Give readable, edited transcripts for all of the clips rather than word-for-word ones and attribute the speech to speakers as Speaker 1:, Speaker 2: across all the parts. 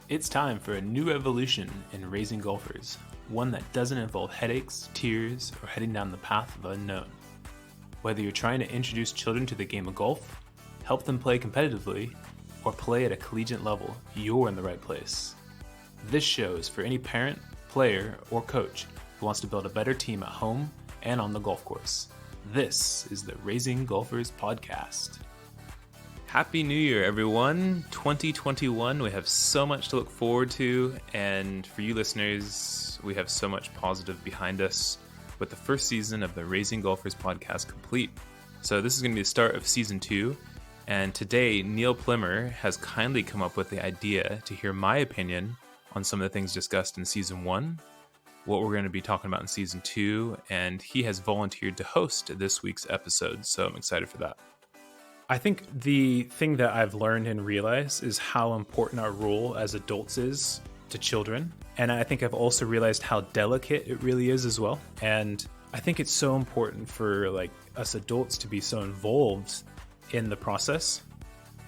Speaker 1: It's time for a new evolution in raising golfers, one that doesn't involve headaches, tears, or heading down the path of unknown. Whether you're trying to introduce children to the game of golf, help them play competitively, or play at a collegiate level, you're in the right place. This show is for any parent, player, or coach who wants to build a better team at home and on the golf course. This is the Raising Golfers Podcast. Happy New Year, everyone. 2021, we have so much to look forward to, and for you listeners, we have so much positive behind us with the first season of the Raising Golfers Podcast complete. So this is going to be the start of season 2, and today Neil Plimmer has kindly come up with the idea to hear my opinion on some of the things discussed in season 1, what we're going to be talking about in season 2, and he has volunteered to host this week's episode, so I'm excited for that. I think the thing that I've learned and realized is how important our role as adults is to children. And I think I've also realized how delicate it really is as well. And I think it's so important for us adults to be so involved in the process.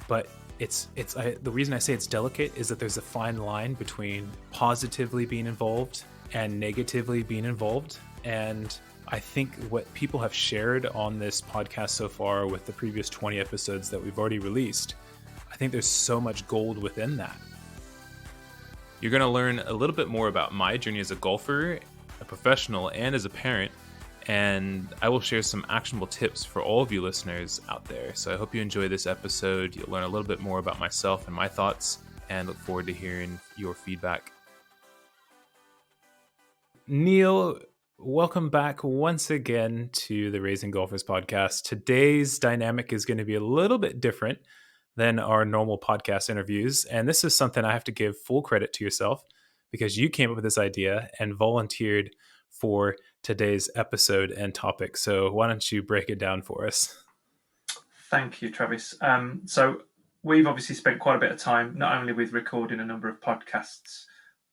Speaker 1: But the reason I say it's delicate is that there's a fine line between positively being involved and negatively being involved. And I think what people have shared on this podcast so far with the previous 20 episodes that we've already released, I think there's so much gold within that. You're going to learn a little bit more about my journey as a golfer, a professional, and as a parent, and I will share some actionable tips for all of you listeners out there. So I hope you enjoy this episode. You'll learn a little bit more about myself and my thoughts, and look forward to hearing your feedback. Neil, welcome back once again to the Raising Golfers Podcast. Today's dynamic is going to be a little bit different than our normal podcast interviews. And this is something I have to give full credit to yourself because you came up with this idea and volunteered for today's episode and topic. So why don't you break it down for us?
Speaker 2: Thank you, Travis. So we've obviously spent quite a bit of time, not only with recording a number of podcasts,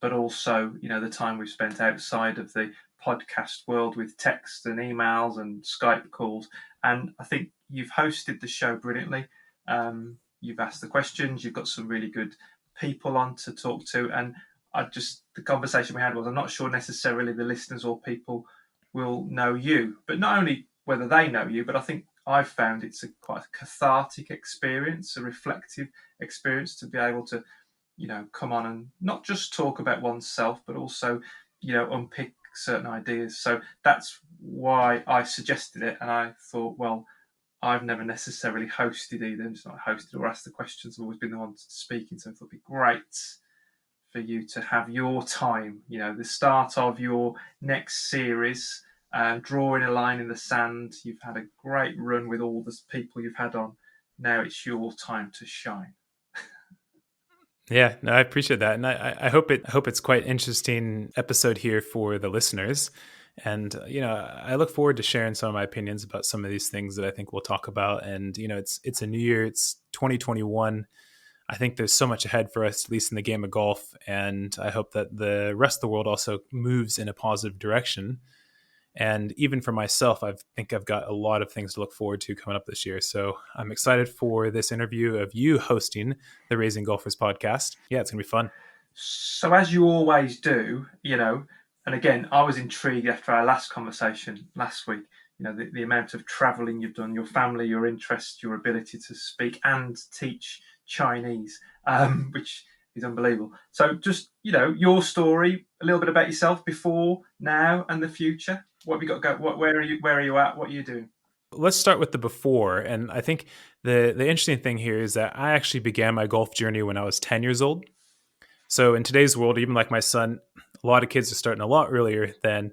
Speaker 2: but also, the time we've spent outside of the podcast world with text and emails and Skype calls. And I think you've hosted the show brilliantly. You've asked the questions. You've got some really good people on to talk to. And the conversation we had was, I'm not sure necessarily the listeners or people will know you, but not only whether they know you, but I think I've found it's quite a cathartic experience, a reflective experience to be able to, come on and not just talk about oneself, but also, unpick certain ideas. So that's why I suggested it. And I thought, well, I've never necessarily hosted either. It's not hosted or asked the questions. I've always been the one speaking. So I thought it'd be great for you to have your time, the start of your next series, drawing a line in the sand. You've had a great run with all the people you've had on. Now it's your time to shine.
Speaker 1: Yeah, no, I appreciate that. And I hope it's quite interesting episode here for the listeners. And, I look forward to sharing some of my opinions about some of these things that I think we'll talk about. And, it's a new year, it's 2021. I think there's so much ahead for us, at least in the game of golf. And I hope that the rest of the world also moves in a positive direction. And even for myself, I think I've got a lot of things to look forward to coming up this year. So I'm excited for this interview of you hosting the Raising Golfers Podcast. Yeah, it's going to be fun.
Speaker 2: So as you always do, and again, I was intrigued after our last conversation last week, the amount of traveling you've done, your family, your interests, your ability to speak and teach Chinese, which is unbelievable. So just, your story, a little bit about yourself before, now, and the future. What have you got to go? Where are you at? What are you doing?
Speaker 1: Let's start with the before. And I think the interesting thing here is that I actually began my golf journey when I was 10 years old. So in today's world, even like my son, a lot of kids are starting a lot earlier than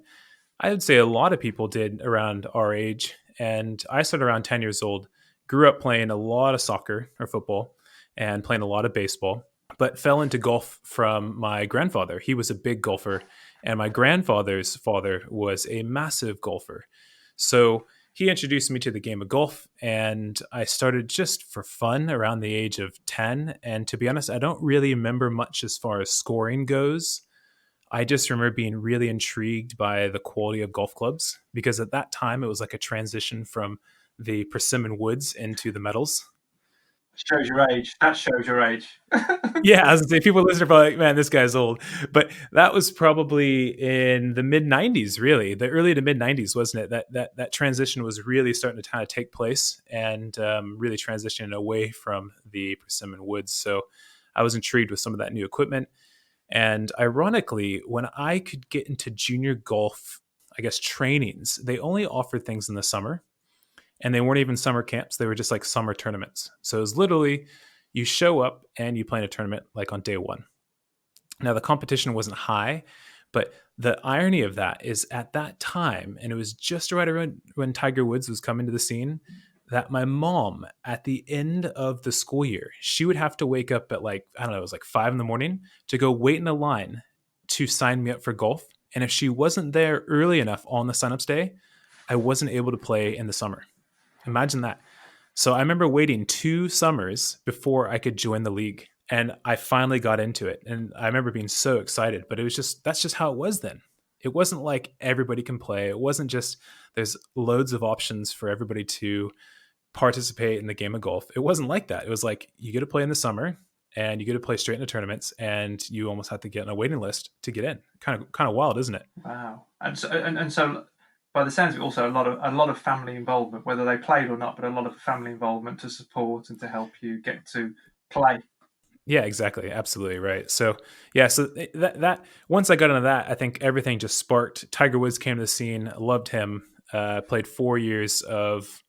Speaker 1: I would say a lot of people did around our age. And I started around 10 years old, grew up playing a lot of soccer or football and playing a lot of baseball, but fell into golf from my grandfather. He was a big golfer, and my grandfather's father was a massive golfer. So he introduced me to the game of golf, and I started just for fun around the age of 10. And to be honest, I don't really remember much as far as scoring goes. I just remember being really intrigued by the quality of golf clubs, because at that time it was like a transition from the persimmon woods into the metals.
Speaker 2: Shows your age. That shows your age.
Speaker 1: Yeah, I was gonna say people listening are probably like, man, this guy's old. But that was probably in the mid '90s, really, the early to mid '90s, wasn't it? That transition was really starting to kind of take place and really transitioning away from the persimmon woods. So I was intrigued with some of that new equipment. And ironically, when I could get into junior golf, I guess trainings, they only offered things in the summer, and they weren't even summer camps. They were just like summer tournaments. So it was literally you show up and you play in a tournament like on day one. Now, the competition wasn't high, but the irony of that is at that time, and it was just right around when Tiger Woods was coming to the scene, that my mom, at the end of the school year, she would have to wake up at like, I don't know, it was like 5 in the morning to go wait in a line to sign me up for golf. And if she wasn't there early enough on the signups day, I wasn't able to play in the summer. Imagine that. So I remember waiting 2 summers before I could join the league. And I finally got into it. And I remember being so excited, but it was just, that's just how it was then. It wasn't like everybody can play. It wasn't just there's loads of options for everybody to participate in the game of golf. It wasn't like that. It was like you get to play in the summer and you get to play straight into tournaments and you almost have to get on a waiting list to get in. Kind of wild, isn't it?
Speaker 2: Wow. And so by the sounds of it, also a lot of family involvement, whether they played or not, but a lot of family involvement to support and to help you get to play.
Speaker 1: Yeah, exactly. Absolutely right. So yeah, so that once I got into that, I think everything just sparked. Tiger Woods came to the scene. Loved him. Played 4 years of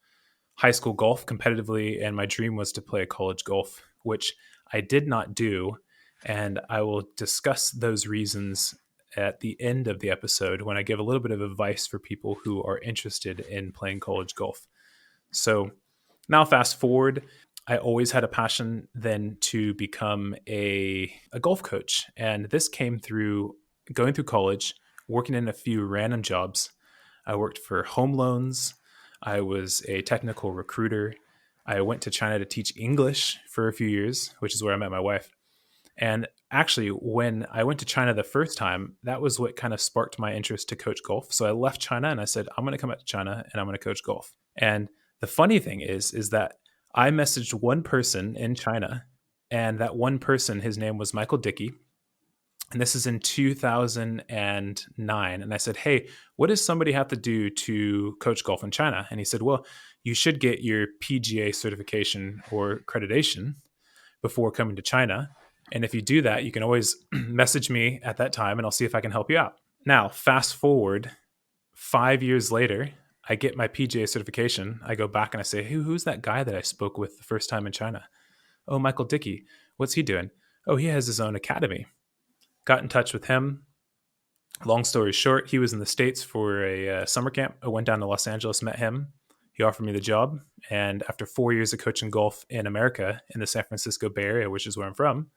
Speaker 1: high school golf competitively, and my dream was to play college golf, which I did not do. And I will discuss those reasons at the end of the episode when I give a little bit of advice for people who are interested in playing college golf. So now, fast forward, I always had a passion then to become a golf coach. And this came through going through college, working in a few random jobs. I worked for home loans. I was a technical recruiter. I went to China to teach English for a few years, which is where I met my wife. And actually, when I went to China the first time, that was what kind of sparked my interest to coach golf. So I left China and I said, I'm going to come back to China and I'm going to coach golf. And the funny thing is that I messaged one person in China, and that one person, his name was Michael Dickey. And this is in 2009. And I said, hey, what does somebody have to do to coach golf in China? And he said, well, you should get your PGA certification or accreditation before coming to China. And if you do that, you can always message me at that time and I'll see if I can help you out. Now, fast forward 5 years later, I get my PGA certification. I go back and I say, hey, who's that guy that I spoke with the first time in China? Oh, Michael Dickey. What's he doing? Oh, he has his own academy. Got in touch with him. Long story short, he was in the States for a summer camp. I went down to Los Angeles, met him. He offered me the job. And after 4 years of coaching golf in America, in the San Francisco Bay Area, which is where I'm from,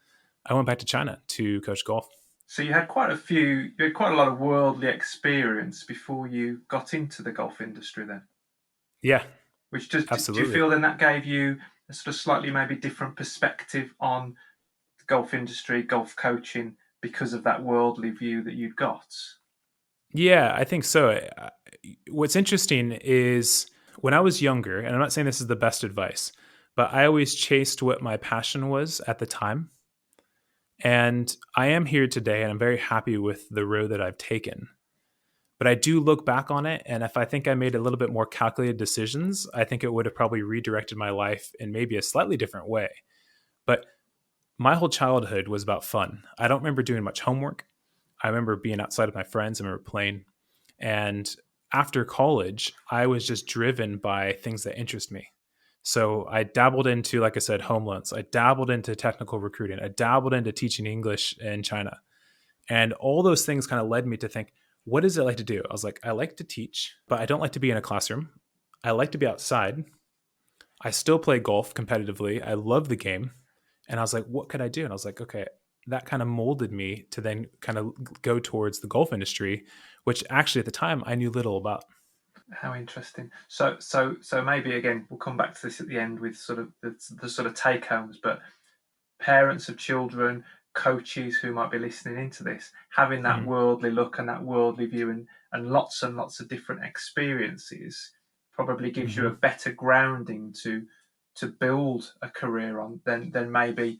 Speaker 1: I went back to China to coach golf.
Speaker 2: So you had quite a lot of worldly experience before you got into the golf industry then.
Speaker 1: Yeah,
Speaker 2: Which do you
Speaker 1: absolutely.
Speaker 2: feel then that gave you a sort of slightly maybe different perspective on the golf industry, golf coaching, because of that worldly view that you'd got?
Speaker 1: Yeah, I think so. What's interesting is when I was younger, and I'm not saying this is the best advice, but I always chased what my passion was at the time. And I am here today and I'm very happy with the road that I've taken. But I do look back on it. And if I think I made a little bit more calculated decisions, I think it would have probably redirected my life in maybe a slightly different way. But my whole childhood was about fun. I don't remember doing much homework. I remember being outside with my friends. I remember playing. And after college, I was just driven by things that interest me. So I dabbled into, like I said, home loans. I dabbled into technical recruiting. I dabbled into teaching English in China. And all those things kind of led me to think, what does it like to do? I was like, I like to teach, but I don't like to be in a classroom. I like to be outside. I still play golf competitively. I love the game. And I was like, what could I do? And I was like, okay, that kind of molded me to then kind of go towards the golf industry, which actually at the time I knew little about.
Speaker 2: How interesting. So maybe again we'll come back to this at the end with sort of the sort of take homes, but parents of children, coaches who might be listening into this, having that
Speaker 1: Mhm.
Speaker 2: worldly look and that worldly view and lots of different experiences probably gives you a
Speaker 1: Mhm.
Speaker 2: better grounding to to build a career on, then maybe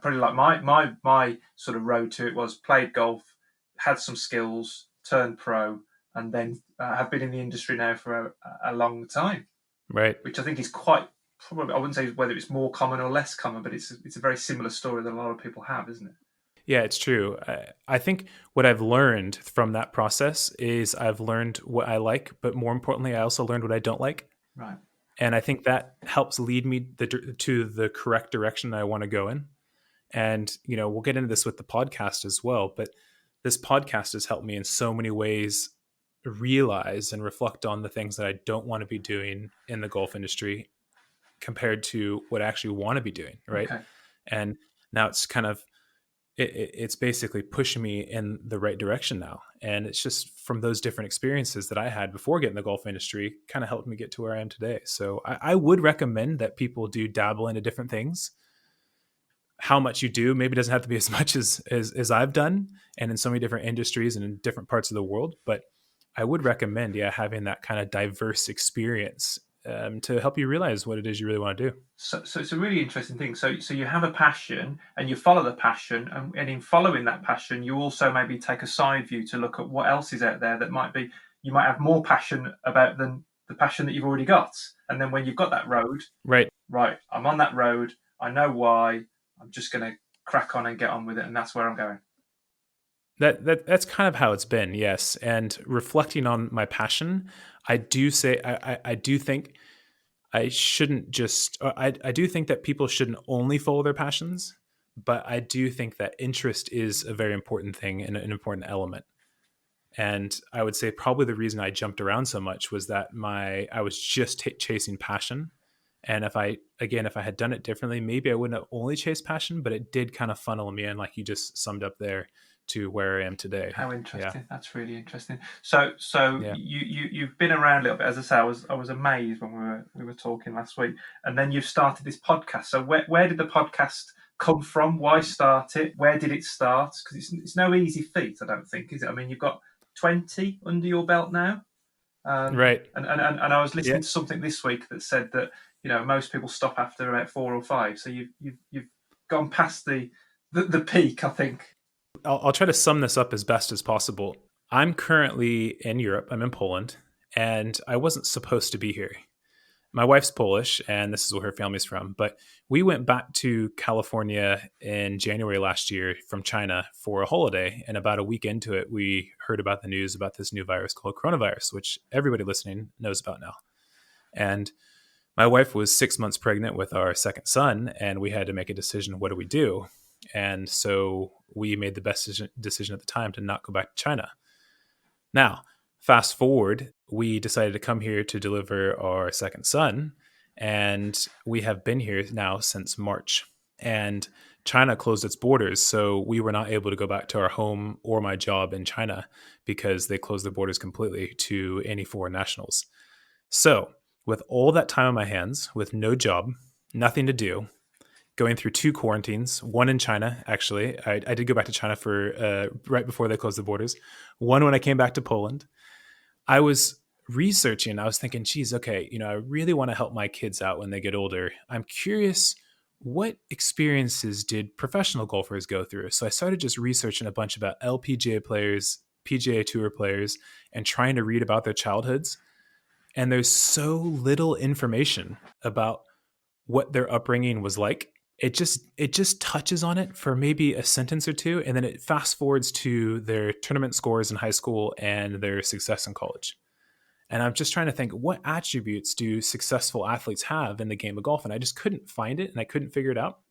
Speaker 2: probably like my sort of road to it was played golf, had some skills, turned pro, and then have been in the industry now for a long time,
Speaker 1: Right.
Speaker 2: which I think is quite probably, I wouldn't say whether it's more common or less common, but it's a very similar story that a lot of people have, isn't it?
Speaker 1: Yeah, it's true. I think what I've learned from that process is I've learned what I like, but more importantly, I also learned what I don't like.
Speaker 2: Right.
Speaker 1: And I think that helps lead me to the correct direction that I want to go in. And, we'll get into this with the podcast as well, but this podcast has helped me in so many ways realize and reflect on the things that I don't want to be doing in the golf industry compared to what I actually want to be doing. Right.
Speaker 2: Okay.
Speaker 1: And now it's kind of, it's basically pushing me in the right direction now. And it's just from those different experiences that I had before getting the golf industry kind of helped me get to where I am today. So I would recommend that people do dabble into different things. How much you do maybe doesn't have to be as much as I've done, and in so many different industries and in different parts of the world. But I would recommend, having that kind of diverse experience to help you realize what it is you really want to do.
Speaker 2: So it's a really interesting thing. So you have a passion and you follow the passion, and in following that passion, you also maybe take a side view to look at what else is out there that you might have more passion about than the passion that you've already got. And then when you've got that road,
Speaker 1: right,
Speaker 2: I'm on that road. I know why. I'm just going to crack on and get on with it, and that's where I'm going.
Speaker 1: That's kind of how it's been, yes. And reflecting on my passion, I do say I do think I shouldn't just. I do think that people shouldn't only follow their passions, but I do think that interest is a very important thing and an important element. And I would say probably the reason I jumped around so much was that I was just chasing passion. And if I had done it differently, maybe I wouldn't have only chased passion, but it did kind of funnel me in, like you just summed up there, to where I am today.
Speaker 2: How interesting!
Speaker 1: Yeah.
Speaker 2: That's really interesting. So
Speaker 1: Yeah.
Speaker 2: you've been around a little bit. As I say, I was amazed when we were talking last week, and then you've started this podcast. So where did the podcast come from? Why start it? Where did it start? Because it's no easy feat, I don't think, is it? I mean, you've got 20 under your belt now.
Speaker 1: Right.
Speaker 2: And I was listening to something this week that said that most people stop after about 4 or 5. So you've gone past the peak, I think.
Speaker 1: I'll try to sum this up as best as possible. I'm currently in Europe. I'm in Poland, and I wasn't supposed to be here. My wife's Polish, and this is where her family's from. But we went back to California in January last year from China for a holiday. And about a week into it, we heard about the news about this new virus called coronavirus, which everybody listening knows about now. And my wife was 6 months pregnant with our second son, and we had to make a decision. What do we do? And so we made the best decision at the time to not go back to China. Now, fast forward, we decided to come here to deliver our second son, and we have been here now since March. And China closed its borders, so we were not able to go back to our home or my job in China because they closed their borders completely to any foreign nationals. So, with all that time on my hands, with no job, nothing to do, going through 2 quarantines, one in China, actually. I did go back to China for right before they closed the borders. One when I came back to Poland. I was researching. I was thinking, geez, okay, I really want to help my kids out when they get older. I'm curious, what experiences did professional golfers go through? So I started just researching a bunch about LPGA players, PGA Tour players, and trying to read about their childhoods. And there's so little information about what their upbringing was like. It just touches on it for maybe a sentence or two, and then it fast forwards to their tournament scores in high school and their success in college. And I'm just trying to think, what attributes do successful athletes have in the game of golf? And I just couldn't find it, and I couldn't figure it out.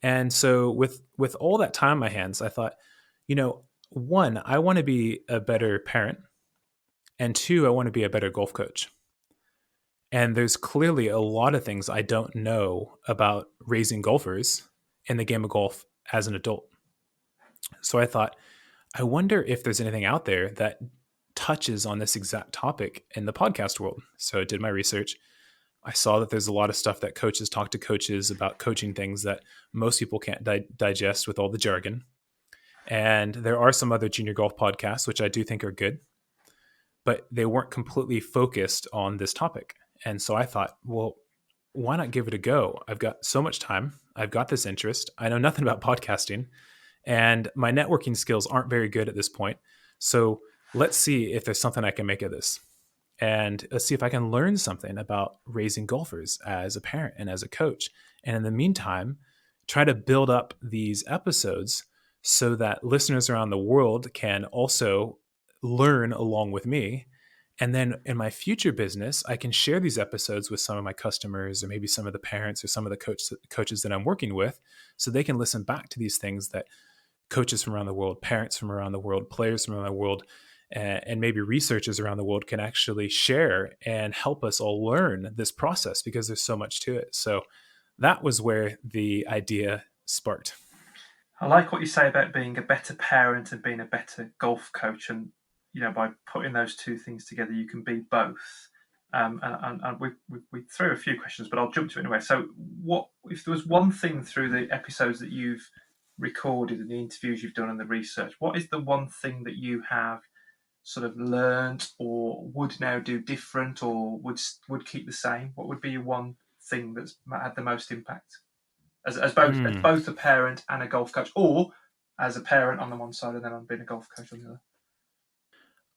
Speaker 1: And so with all that time on my hands, I thought, one, I want to be a better parent, and 2, I want to be a better golf coach. And there's clearly a lot of things I don't know about raising golfers in the game of golf as an adult. So I thought, I wonder if there's anything out there that touches on this exact topic in the podcast world. So I did my research. I saw that there's a lot of stuff that coaches talk to coaches about coaching things that most people can't digest with all the jargon. And there are some other junior golf podcasts, which I do think are good, but they weren't completely focused on this topic. And so I thought, well, why not give it a go? I've got so much time. I've got this interest. I know nothing about podcasting, and my networking skills aren't very good at this point. So let's see if there's something I can make of this. And let's see if I can learn something about raising golfers as a parent and as a coach. And in the meantime, try to build up these episodes so that listeners around the world can also learn along with me. And then in my future business, I can share these episodes with some of my customers or maybe some of the parents or some of the coaches that I'm working with so they can listen back to these things that coaches from around the world, parents from around the world, players from around the world, and maybe researchers around the world can actually share and help us all learn this process because there's so much to it. So that was where the idea sparked.
Speaker 2: I like what you say about being a better parent and being a better golf coach, and by putting those two things together, you can be both. And we threw a few questions, but I'll jump to it anyway. So, what if there was one thing through the episodes that you've recorded and the interviews you've done and the research? What is the one thing that you have sort of learned or would now do different or would keep the same? What would be your one thing that's had the most impact as both a parent and a golf coach, or as a parent on the one side and then on being a golf coach on the other?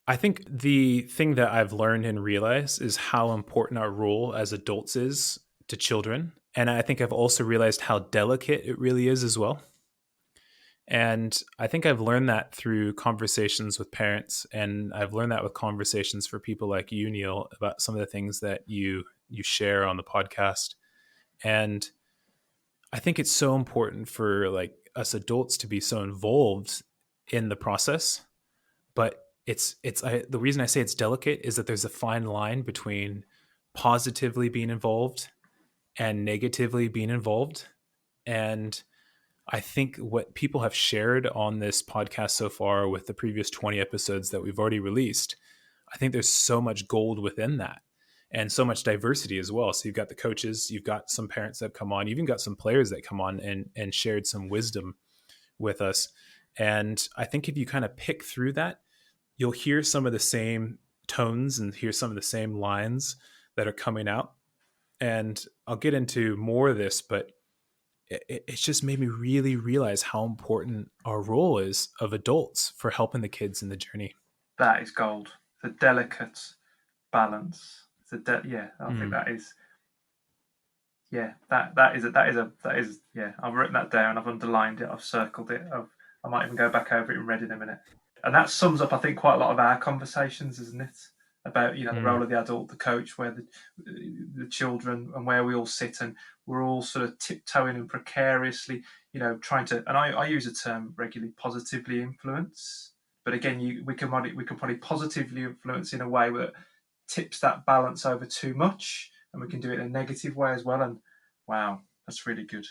Speaker 1: I think the thing that I've learned and realized is how important our role as adults is to children. And I think I've also realized how delicate it really is as well. And I think I've learned that through conversations with parents, and I've learned that with conversations for people like you, Neil, about some of the things that you share on the podcast. And I think it's so important for like us adults to be so involved in the process, but the reason I say it's delicate is that there's a fine line between positively being involved and negatively being involved. And I think what people have shared on this podcast so far with the previous 20 episodes that we've already released, I think there's so much gold within that and so much diversity as well. So you've got the coaches, you've got some parents that come on, you've even got some players that come on and shared some wisdom with us. And I think if you kind of pick through that, you'll hear some of the same tones and hear some of the same lines that are coming out. And I'll get into more of this, but it's just made me really realize how important our role is of adults for helping the kids in the journey.
Speaker 2: That is gold. The delicate balance. I think that is. Yeah, that is. Yeah, I've written that down. I've underlined it. I've circled it. I might even go back over it and read it in a minute. And that sums up, I think, quite a lot of our conversations, isn't it? About the role of the adult, the coach, where the children, and where we all sit, and we're all sort of tiptoeing and precariously, trying to. And I use a term regularly, positively influence. But again, we can probably positively influence in a way that tips that balance over too much, and we can do it in a negative way as well. And wow, that's really good.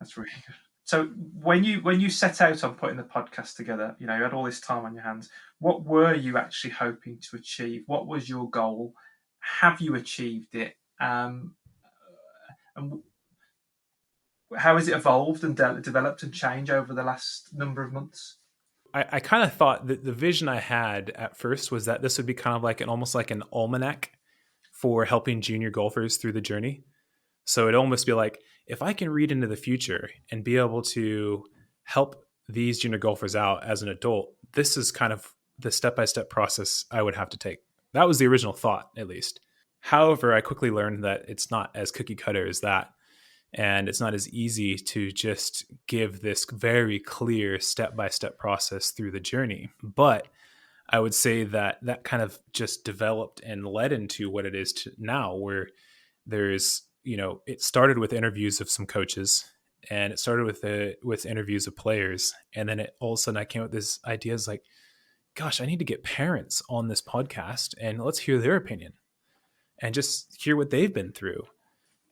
Speaker 2: That's really good. So when you set out on putting the podcast together, you had all this time on your hands. What were you actually hoping to achieve? What was your goal? Have you achieved it? And how has it evolved and developed and changed over the last number of months?
Speaker 1: I kind of thought that the vision I had at first was that this would be kind of like almost like an almanac for helping junior golfers through the journey. So it'd almost be like, if I can read into the future and be able to help these junior golfers out as an adult, this is kind of the step-by-step process I would have to take. That was the original thought, at least. However, I quickly learned that it's not as cookie cutter as that. And it's not as easy to just give this very clear step-by-step process through the journey. But I would say that that kind of just developed and led into what it is now, where there's, it started with interviews of some coaches, and it started with interviews of players. And then all of a sudden I came up with this idea is like, gosh, I need to get parents on this podcast and let's hear their opinion and just hear what they've been through.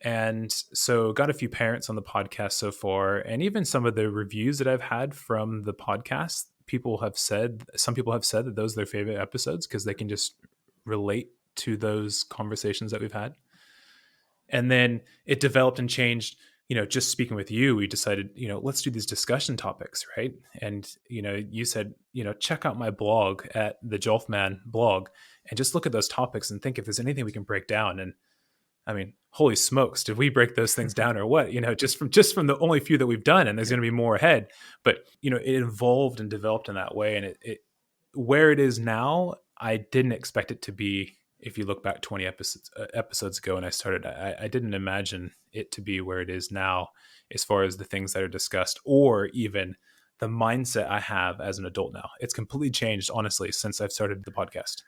Speaker 1: And so got a few parents on the podcast so far, and even some of the reviews that I've had from the podcast, some people have said that those are their favorite episodes because they can just relate to those conversations that we've had. And then it developed and changed, just speaking with you, we decided, let's do these discussion topics, right? And, you said, check out my blog at the Jolfman blog and just look at those topics and think if there's anything we can break down. And I mean, holy smokes, did we break those things down or what? Just from the only few that we've done, and there's going to be more ahead. But it evolved and developed in that way, and it where it is now, I didn't expect it to be. If you look back 20 episodes ago when I started, I didn't imagine it to be where it is now, as far as the things that are discussed, or even the mindset I have as an adult now. It's completely changed, honestly, since I've started the podcast.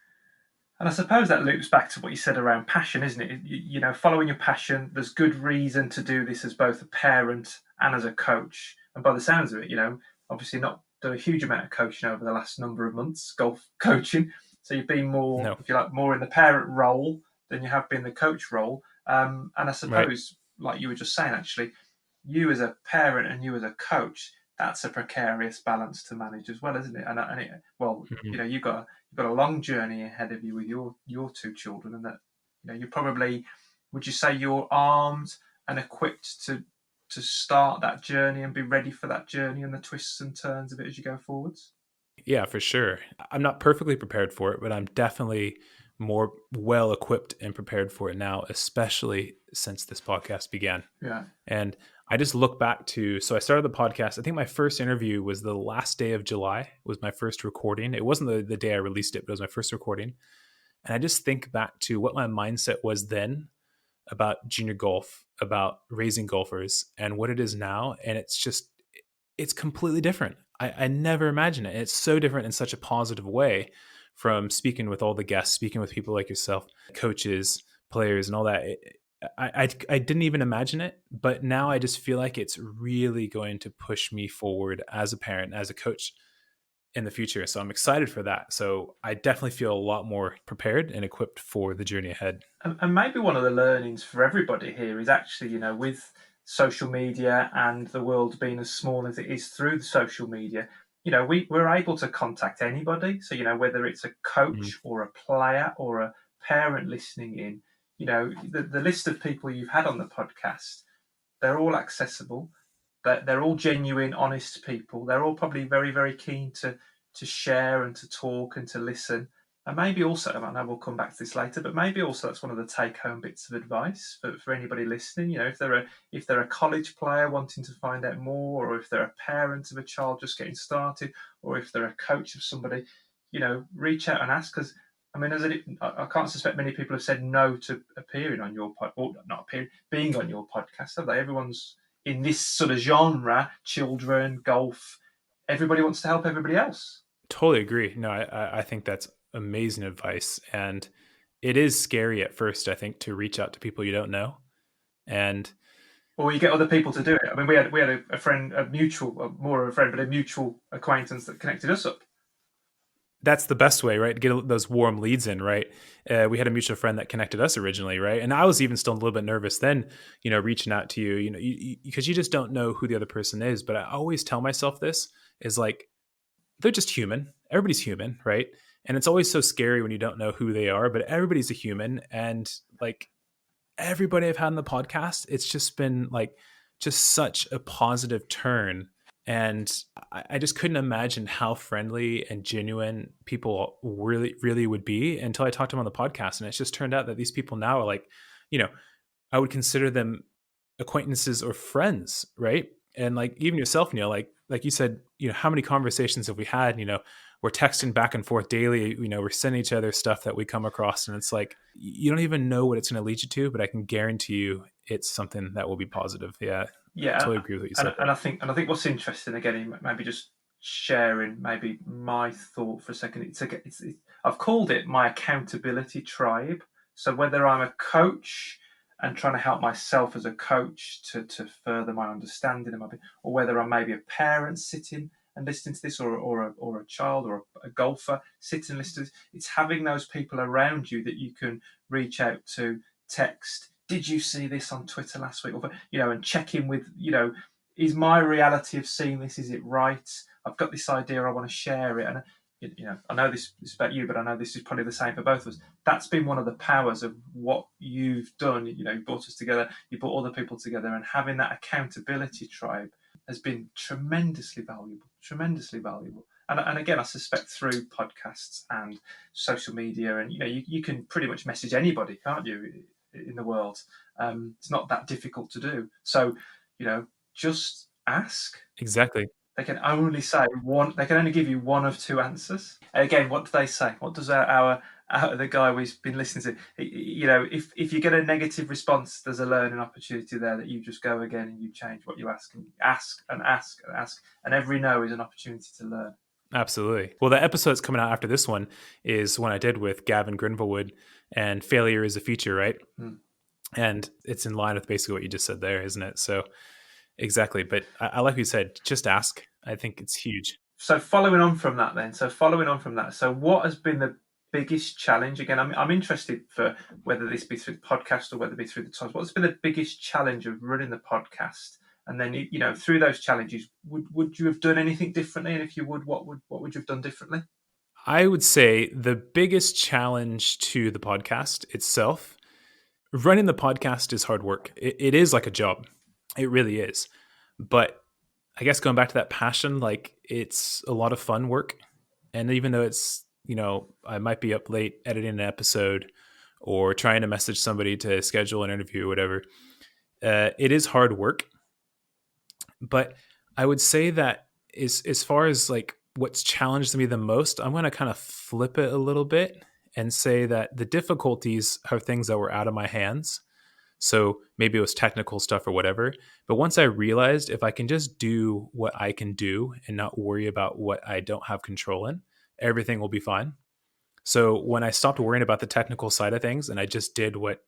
Speaker 2: And I suppose that loops back to what you said around passion, isn't it? Following your passion, there's good reason to do this as both a parent and as a coach. And by the sounds of it, obviously not done a huge amount of coaching over the last number of months, golf coaching. So you've been more,
Speaker 1: No,
Speaker 2: if you like, more in the parent role than you have been the coach role. And I
Speaker 1: right.
Speaker 2: suppose, like you were just saying, actually, you as a parent and you as a coach, that's a precarious balance to manage as well, isn't it?
Speaker 1: Mhm.
Speaker 2: You've got a long journey ahead of you with your two children, and that you probably, would you say you're armed and equipped to start that journey and be ready for that journey and the twists and turns of it as you go forwards?
Speaker 1: Yeah, for sure. I'm not perfectly prepared for it, but I'm definitely more well equipped and prepared for it now, especially since this podcast began.
Speaker 2: Yeah.
Speaker 1: And I just look back to, so I started the podcast. I think my first interview was the last day of July, was my first recording. It wasn't the day I released it, but it was my first recording. And I just think back to what my mindset was then about junior golf, about raising golfers, and what it is now. And it's completely different. I never imagined it. It's so different in such a positive way, from speaking with all the guests, speaking with people like yourself, coaches, players, and all that. I didn't even imagine it, but now I just feel like it's really going to push me forward as a parent, as a coach in the future. So I'm excited for that. So I definitely feel a lot more prepared and equipped for the journey ahead.
Speaker 2: And maybe one of the learnings for everybody here is actually, with social media and the world being as small as it is through the social media, we're able to contact anybody. So, whether it's a
Speaker 1: Mhm.
Speaker 2: coach or a player or a parent listening in, the list of people you've had on the podcast, they're all accessible. They're all genuine, honest people. They're all probably very, very keen to share and to talk and to listen. And maybe also, I know we'll come back to this later, but maybe also that's one of the take-home bits of advice for anybody listening. If they're a college player wanting to find out more, or if they're a parent of a child just getting started, or if they're a coach of somebody, reach out and ask. Because I mean, I can't suspect many people have said no to appearing on your pod, or not appearing, being on your podcast, have they? Everyone's in this sort of genre, children, golf. Everybody wants to help everybody else.
Speaker 1: Totally agree. No, I think that's amazing advice. And it is scary at first, I think, to reach out to people you don't know. And
Speaker 2: Or you get other people to do it. I mean, we had a friend, a mutual, more of a friend, but a mutual acquaintance that connected us up.
Speaker 1: that's the best way, right? To get those warm leads in, right? We had a mutual friend that connected us originally, right? And I was even still a little bit nervous then, reaching out to you, because you just don't know who the other person is. But I always tell myself this is like, they're just human. Everybody's human, right? And it's always so scary when you don't know who they are, but everybody's a human. And like everybody I've had on the podcast, it's just been like just such a positive turn. And I just couldn't imagine how friendly and genuine people really, really would be until I talked to them on the podcast. And it's just turned out that these people now are like, you know, I would consider them acquaintances or friends, right? And like even yourself, Neil, like you said, how many conversations have we had? We're texting back and forth daily. We're sending each other stuff that we come across, and it's like you don't even know what it's going to lead you to, but I can guarantee you it's something that will be positive. Yeah,
Speaker 2: Yeah,
Speaker 1: totally agree with what you
Speaker 2: and
Speaker 1: said
Speaker 2: and
Speaker 1: there.
Speaker 2: I think what's interesting again, maybe just sharing maybe my thought for a second. I've called it my accountability tribe. So whether I'm a coach and trying to help myself as a coach to further my understanding of or whether I'm maybe a parent sitting and listening to this, or a child or a golfer sitting and listening to this, it's having those people around you that you can reach out to, text, did you see this on Twitter last week? Or, and check in with, is my reality of seeing this, is it right? I've got this idea, I want to share it. And, I know this is about you, but I know this is probably the same for both of us. That's been one of the powers of what you've done. You brought us together, you brought other people together, and having that accountability tribe has been tremendously valuable, tremendously valuable. And again, I suspect through podcasts and social media, and you can pretty much message anybody, can't you? in the world. It's not that difficult to do. So, just ask.
Speaker 1: Exactly.
Speaker 2: They can only say one. They can only give you one of two answers. And again, what do they say? What does our the guy we've been listening to? If you get a negative response, there's a learning opportunity there that you just go again and you change what you ask and ask and ask and ask, and every no is an opportunity to learn.
Speaker 1: Absolutely. Well, the episode that's coming out after this one is one I did with Gavin Grinvelwood, and failure is a feature, right? And it's in line with basically what you just said there, isn't it? So exactly. But I like what you said, just ask. I think it's huge.
Speaker 2: So following on from that, so what has been the biggest challenge? Again, I'm interested for whether this be through the podcast or whether it be through the times. What's been the biggest challenge of running the podcast? And then, through those challenges, would you have done anything differently? And if you would, what would you have done differently?
Speaker 1: I would say the biggest challenge to the podcast itself, running the podcast is hard work. It is like a job. It really is. But I guess going back to that passion, like it's a lot of fun work. And even though it's, I might be up late editing an episode or trying to message somebody to schedule an interview or whatever, it is hard work. But I would say that as far as like what's challenged me the most, I'm going to kind of flip it a little bit and say that the difficulties are things that were out of my hands. So maybe it was technical stuff or whatever. But once I realized if I can just do what I can do and not worry about what I don't have control in, everything will be fine. So when I stopped worrying about the technical side of things and I just did what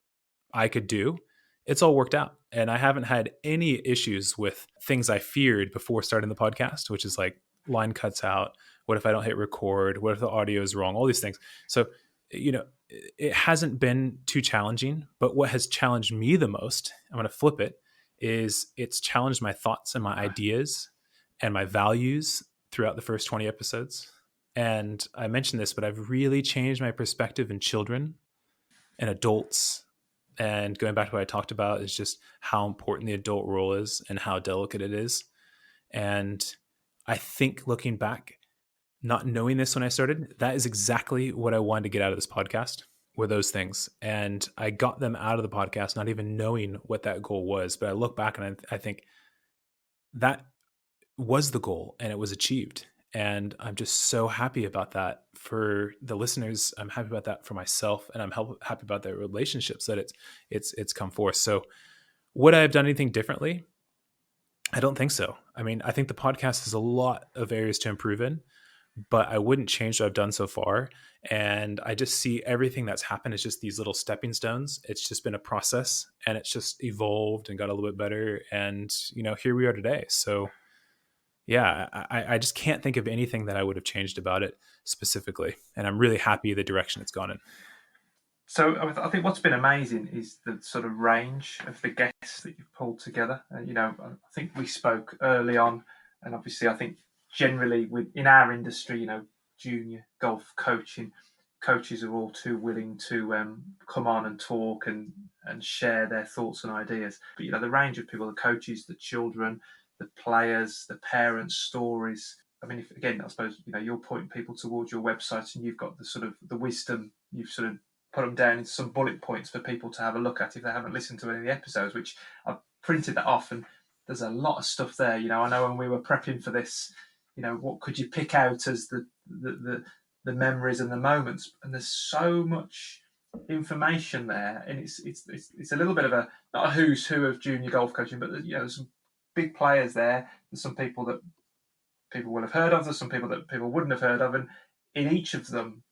Speaker 1: I could do, it's all worked out. And I haven't had any issues with things I feared before starting the podcast, which is like line cuts out. What if I don't hit record? What if the audio is wrong? All these things. So, it hasn't been too challenging, but what has challenged me the most, I'm going to flip it, is it's challenged my thoughts and my ideas and my values throughout the first 20 episodes. And I mentioned this, but I've really changed my perspective in children and adults. And going back to what I talked about is just how important the adult role is and how delicate it is. And I think looking back, not knowing this when I started, that is exactly what I wanted to get out of this podcast, were those things. And I got them out of the podcast, not even knowing what that goal was. But I look back and I think that was the goal and it was achieved. And I'm just so happy about that for the listeners. I'm happy about that for myself, and I'm happy about the relationships that it's come forth. So would I have done anything differently? I don't think so. I mean, I think the podcast has a lot of areas to improve in, but I wouldn't change what I've done so far. And I just see everything that's happened as just these little stepping stones. It's just been a process and it's just evolved and got a little bit better. And, here we are today. So yeah, I just can't think of anything that I would have changed about it specifically. And I'm really happy the direction it's gone in.
Speaker 2: So I think what's been amazing is the sort of range of the guests that you've pulled together. And, I think we spoke early on, and obviously I think generally in our industry, junior golf coaches are all too willing to come on and talk and share their thoughts and ideas. But, the range of people, the coaches, the children, the players, the parents' stories. I mean, I suppose, you're pointing people towards your website and you've got the sort of the wisdom, you've sort of put them down into some bullet points for people to have a look at if they haven't listened to any of the episodes, which I've printed that off, and there's a lot of stuff there. I know when we were prepping for this, what could you pick out as the memories and the moments? And there's so much information there, and it's a little bit of not a who's who of junior golf coaching, but there's some big players there. There's some people that people will have heard of. There's some people that people wouldn't have heard of, and in each of them,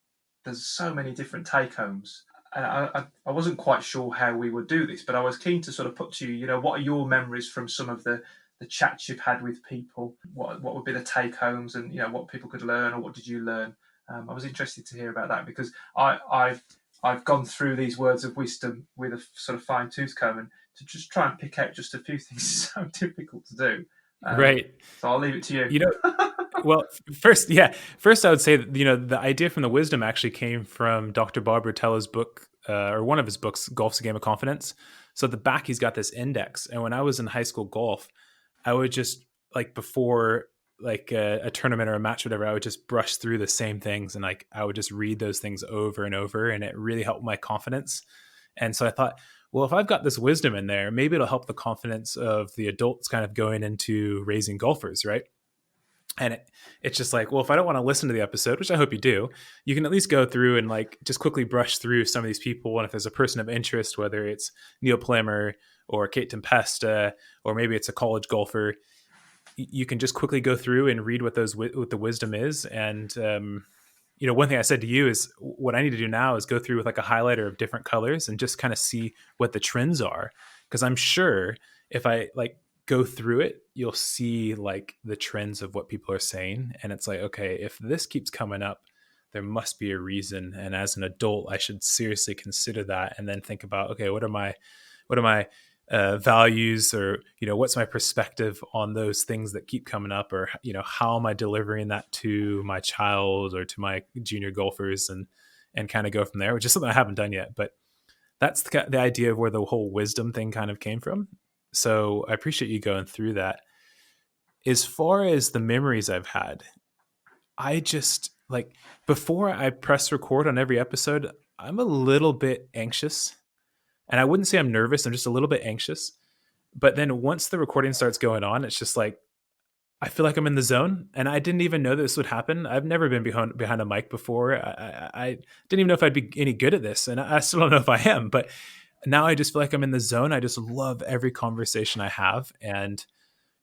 Speaker 2: there's so many different take-homes. And I wasn't quite sure how we would do this, but I was keen to sort of put to you, what are your memories from some of the chats you've had with people? What would be the take-homes, and what people could learn, or what did you learn? I was interested to hear about that, because I've gone through these words of wisdom with a sort of fine-tooth comb, and to just try and pick out just a few things is so difficult to do.
Speaker 1: Right.
Speaker 2: So I'll leave it to you.
Speaker 1: Well, first I would say that, the idea from the wisdom actually came from Dr. Bob Rotella's book, or one of his books, Golf's a Game of Confidence. So at the back, he's got this index. And when I was in high school golf, I would just, like, before like a tournament or a match or whatever, I would just brush through the same things, and like I would just read those things over and over, and it really helped my confidence. And so I thought, well, if I've got this wisdom in there, maybe it'll help the confidence of the adults kind of going into raising golfers, right? And it's just like, well, if I don't want to listen to the episode, which I hope you do, you can at least go through and like just quickly brush through some of these people. And if there's a person of interest, whether it's Neil Plimmer or Kate Tempesta, or maybe it's a college golfer, you can just quickly go through and read what what the wisdom is. And one thing I said to you is what I need to do now is go through with like a highlighter of different colors and just kind of see what the trends are, because I'm sure if I like go through it, you'll see like the trends of what people are saying, and it's like, okay, if this keeps coming up, there must be a reason, and as an adult I should seriously consider that, and then think about, okay, what are my values, or what's my perspective on those things that keep coming up, or how am I delivering that to my child or to my junior golfers, and kind of go from there, which is something I haven't done yet, but that's the idea of where the whole wisdom thing kind of came from. So I appreciate you going through that. As far as the memories I've had, I just like, before I press record on every episode, I'm a little bit anxious, and I wouldn't say I'm nervous. I'm just a little bit anxious. But then once the recording starts going on, it's just like, I feel like I'm in the zone, and I didn't even know this would happen. I've never been behind a mic before. I didn't even know if I'd be any good at this, and I still don't know if I am. But now I just feel like I'm in the zone. I just love every conversation I have. And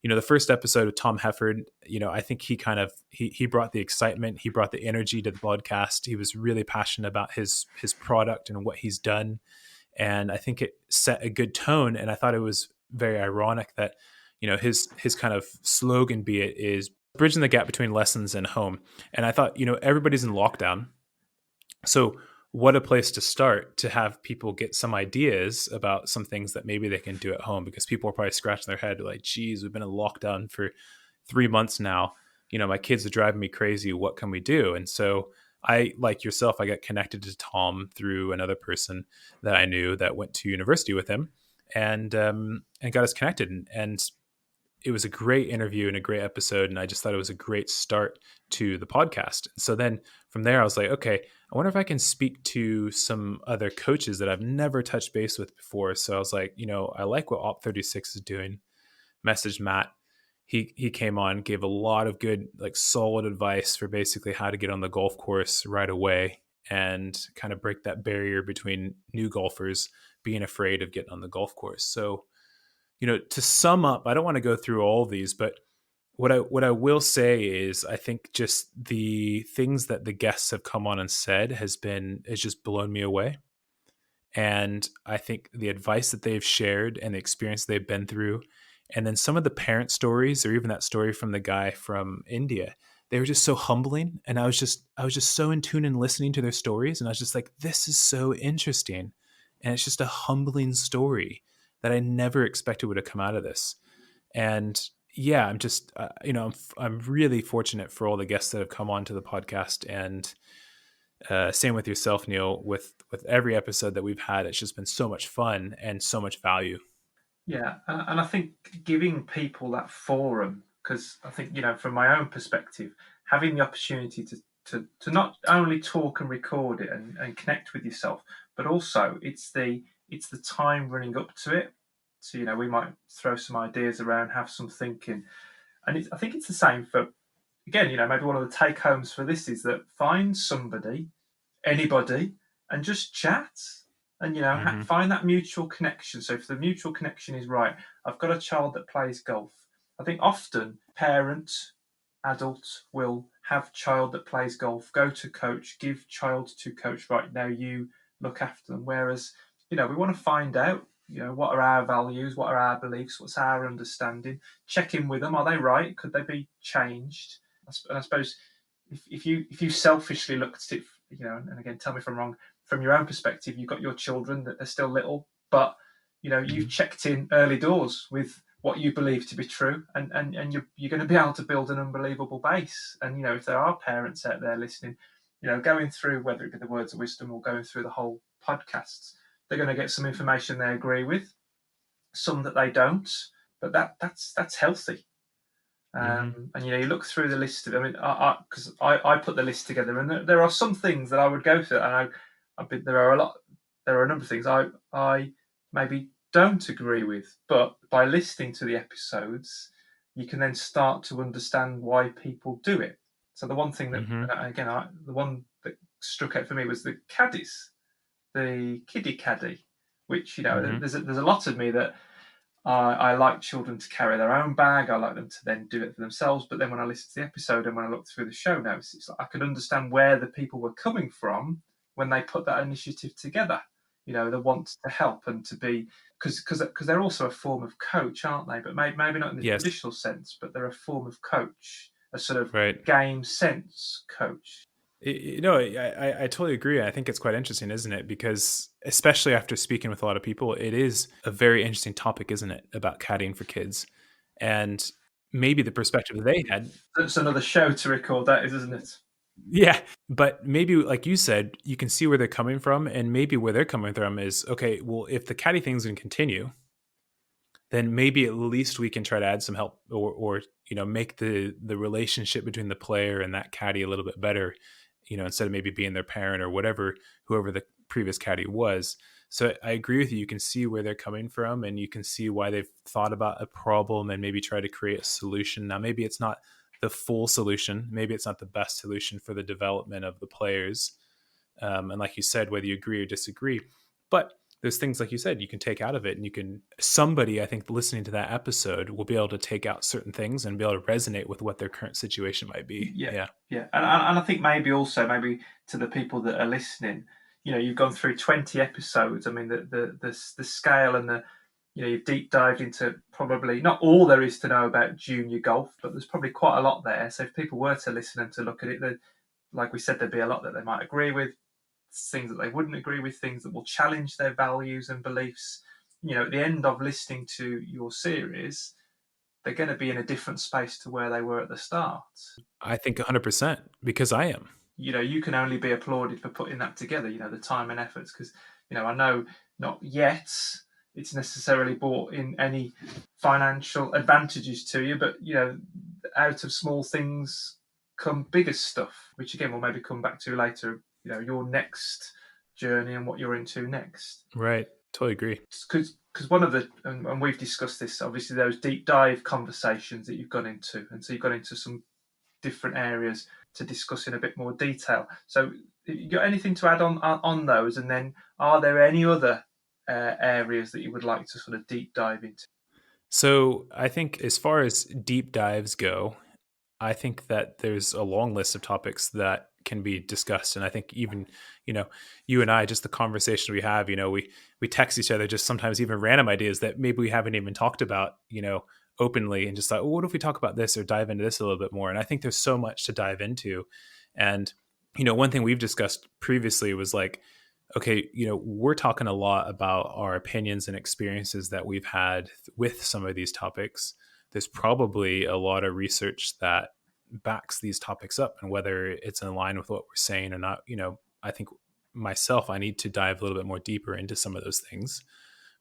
Speaker 1: the first episode of Tom Hefford, I think he brought the excitement, he brought the energy to the podcast. He was really passionate about his product and what he's done, and I think it set a good tone. And I thought it was very ironic that his kind of slogan be it is bridging the gap between lessons and home. And I thought, everybody's in lockdown, so what a place to start to have people get some ideas about some things that maybe they can do at home, because people are probably scratching their head like, geez, we've been in lockdown for 3 months now. My kids are driving me crazy. What can we do? And so I, like yourself, I got connected to Tom through another person that I knew that went to university with him, and got us connected. And it was a great interview and a great episode. And I just thought it was a great start to the podcast. So then from there, I was like, okay, I wonder if I can speak to some other coaches that I've never touched base with before. So I was like, I like what Op36 is doing. Messaged Matt. He came on, gave a lot of good, like solid advice for basically how to get on the golf course right away and kind of break that barrier between new golfers being afraid of getting on the golf course. So, to sum up, I don't want to go through all of these, but what I will say is I think just the things that the guests have come on and said has just blown me away. And I think the advice that they've shared and the experience they've been through, and then some of the parent stories, or even that story from the guy from India, they were just so humbling. And I was just so in tune and listening to their stories. And I was just like, this is so interesting. And it's just a humbling story that I never expected would have come out of this. And yeah, I'm just, I'm really fortunate for all the guests that have come on to the podcast. And same with yourself, Neil, with every episode that we've had, it's just been so much fun and so much value.
Speaker 2: Yeah, and I think giving people that forum, because I think, from my own perspective, having the opportunity to not only talk and record it and connect with yourself, but also it's the time running up to it. So, we might throw some ideas around, have some thinking. And I think it's the same for, again, maybe one of the take homes for this is that find somebody, anybody, and just chat. And, find that mutual connection. So if the mutual connection is right, I've got a child that plays golf. I think often parent, adult will have child that plays golf, go to coach, give child to coach, right, now you look after them. Whereas, we want to find out, what are our values, what are our beliefs, what's our understanding, check in with them, are they right, could they be changed? And I suppose if you selfishly looked at it, and again, tell me if I'm wrong, from your own perspective, you've got your children that they're still little, but you've checked in early doors with what you believe to be true, and you're going to be able to build an unbelievable base. And if there are parents out there listening, going through, whether it be the words of wisdom or going through the whole podcasts, they're going to get some information they agree with, some that they don't, but that's healthy. And you look through the list of, because I put the list together, and there are some things that I would go through, and there are a number of things I maybe don't agree with. But by listening to the episodes, you can then start to understand why people do it. So the one thing that, again, the one that struck out for me was the caddies, the kiddie caddy, which, there's a lot of me that I like children to carry their own bag. I like them to then do it for themselves. But then when I listen to the episode and when I look through the show notes, it's like I could understand where the people were coming from when they put that initiative together. The want to help and to be, because they're also a form of coach, aren't they? But maybe not in the
Speaker 1: Yes.
Speaker 2: traditional sense, but they're a form of coach, a sort of
Speaker 1: Right.
Speaker 2: game sense coach.
Speaker 1: I totally agree. I think it's quite interesting, isn't it? Because especially after speaking with a lot of people, it is a very interesting topic, isn't it, about caddying for kids? And maybe the perspective that they had.
Speaker 2: It's another show to record, that is, isn't it?
Speaker 1: Yeah, but maybe, like you said, you can see where they're coming from, and maybe where they're coming from is, okay, well, if the caddy thing's going to continue, then maybe at least we can try to add some help, or make the relationship between the player and that caddy a little bit better, instead of maybe being their parent or whatever, whoever the previous caddy was. So I agree with you. You can see where they're coming from, and you can see why they've thought about a problem and maybe try to create a solution. Now, maybe it's not the full solution. Maybe it's not the best solution for the development of the players. And like you said, whether you agree or disagree, but there's things, like you said, you can take out of it, and somebody, I think, listening to that episode will be able to take out certain things and be able to resonate with what their current situation might be.
Speaker 2: Yeah. And I think maybe to the people that are listening, you've gone through 20 episodes. I mean, the scale and you've deep dived into probably not all there is to know about junior golf, but there's probably quite a lot there. So if people were to listen and to look at it, like we said, there'd be a lot that they might agree with, things that they wouldn't agree with, things that will challenge their values and beliefs. At the end of listening to your series, they're going to be in a different space to where they were at the start.
Speaker 1: I think 100%, because I am.
Speaker 2: You can only be applauded for putting that together, the time and efforts, because, I know not yet it's necessarily brought in any financial advantages to you, but, out of small things come bigger stuff, which again, we'll maybe come back to later, your next journey and what you're into next.
Speaker 1: Right. Totally agree.
Speaker 2: Because one of the, and we've discussed this, obviously, those deep dive conversations that you've gone into. And so you've gone into some different areas to discuss in a bit more detail. So you got anything to add on those? And then are there any other areas that you would like to sort of deep dive into?
Speaker 1: So I think as far as deep dives go, I think that there's a long list of topics that can be discussed. And I think even, you and I, just the conversation we have, we text each other, just sometimes even random ideas that maybe we haven't even talked about, openly, and just thought, well, what if we talk about this or dive into this a little bit more? And I think there's so much to dive into. And, one thing we've discussed previously was like, okay, we're talking a lot about our opinions and experiences that we've had with some of these topics. There's probably a lot of research that backs these topics up, and whether it's in line with what we're saying or not, I think myself, I need to dive a little bit more deeper into some of those things.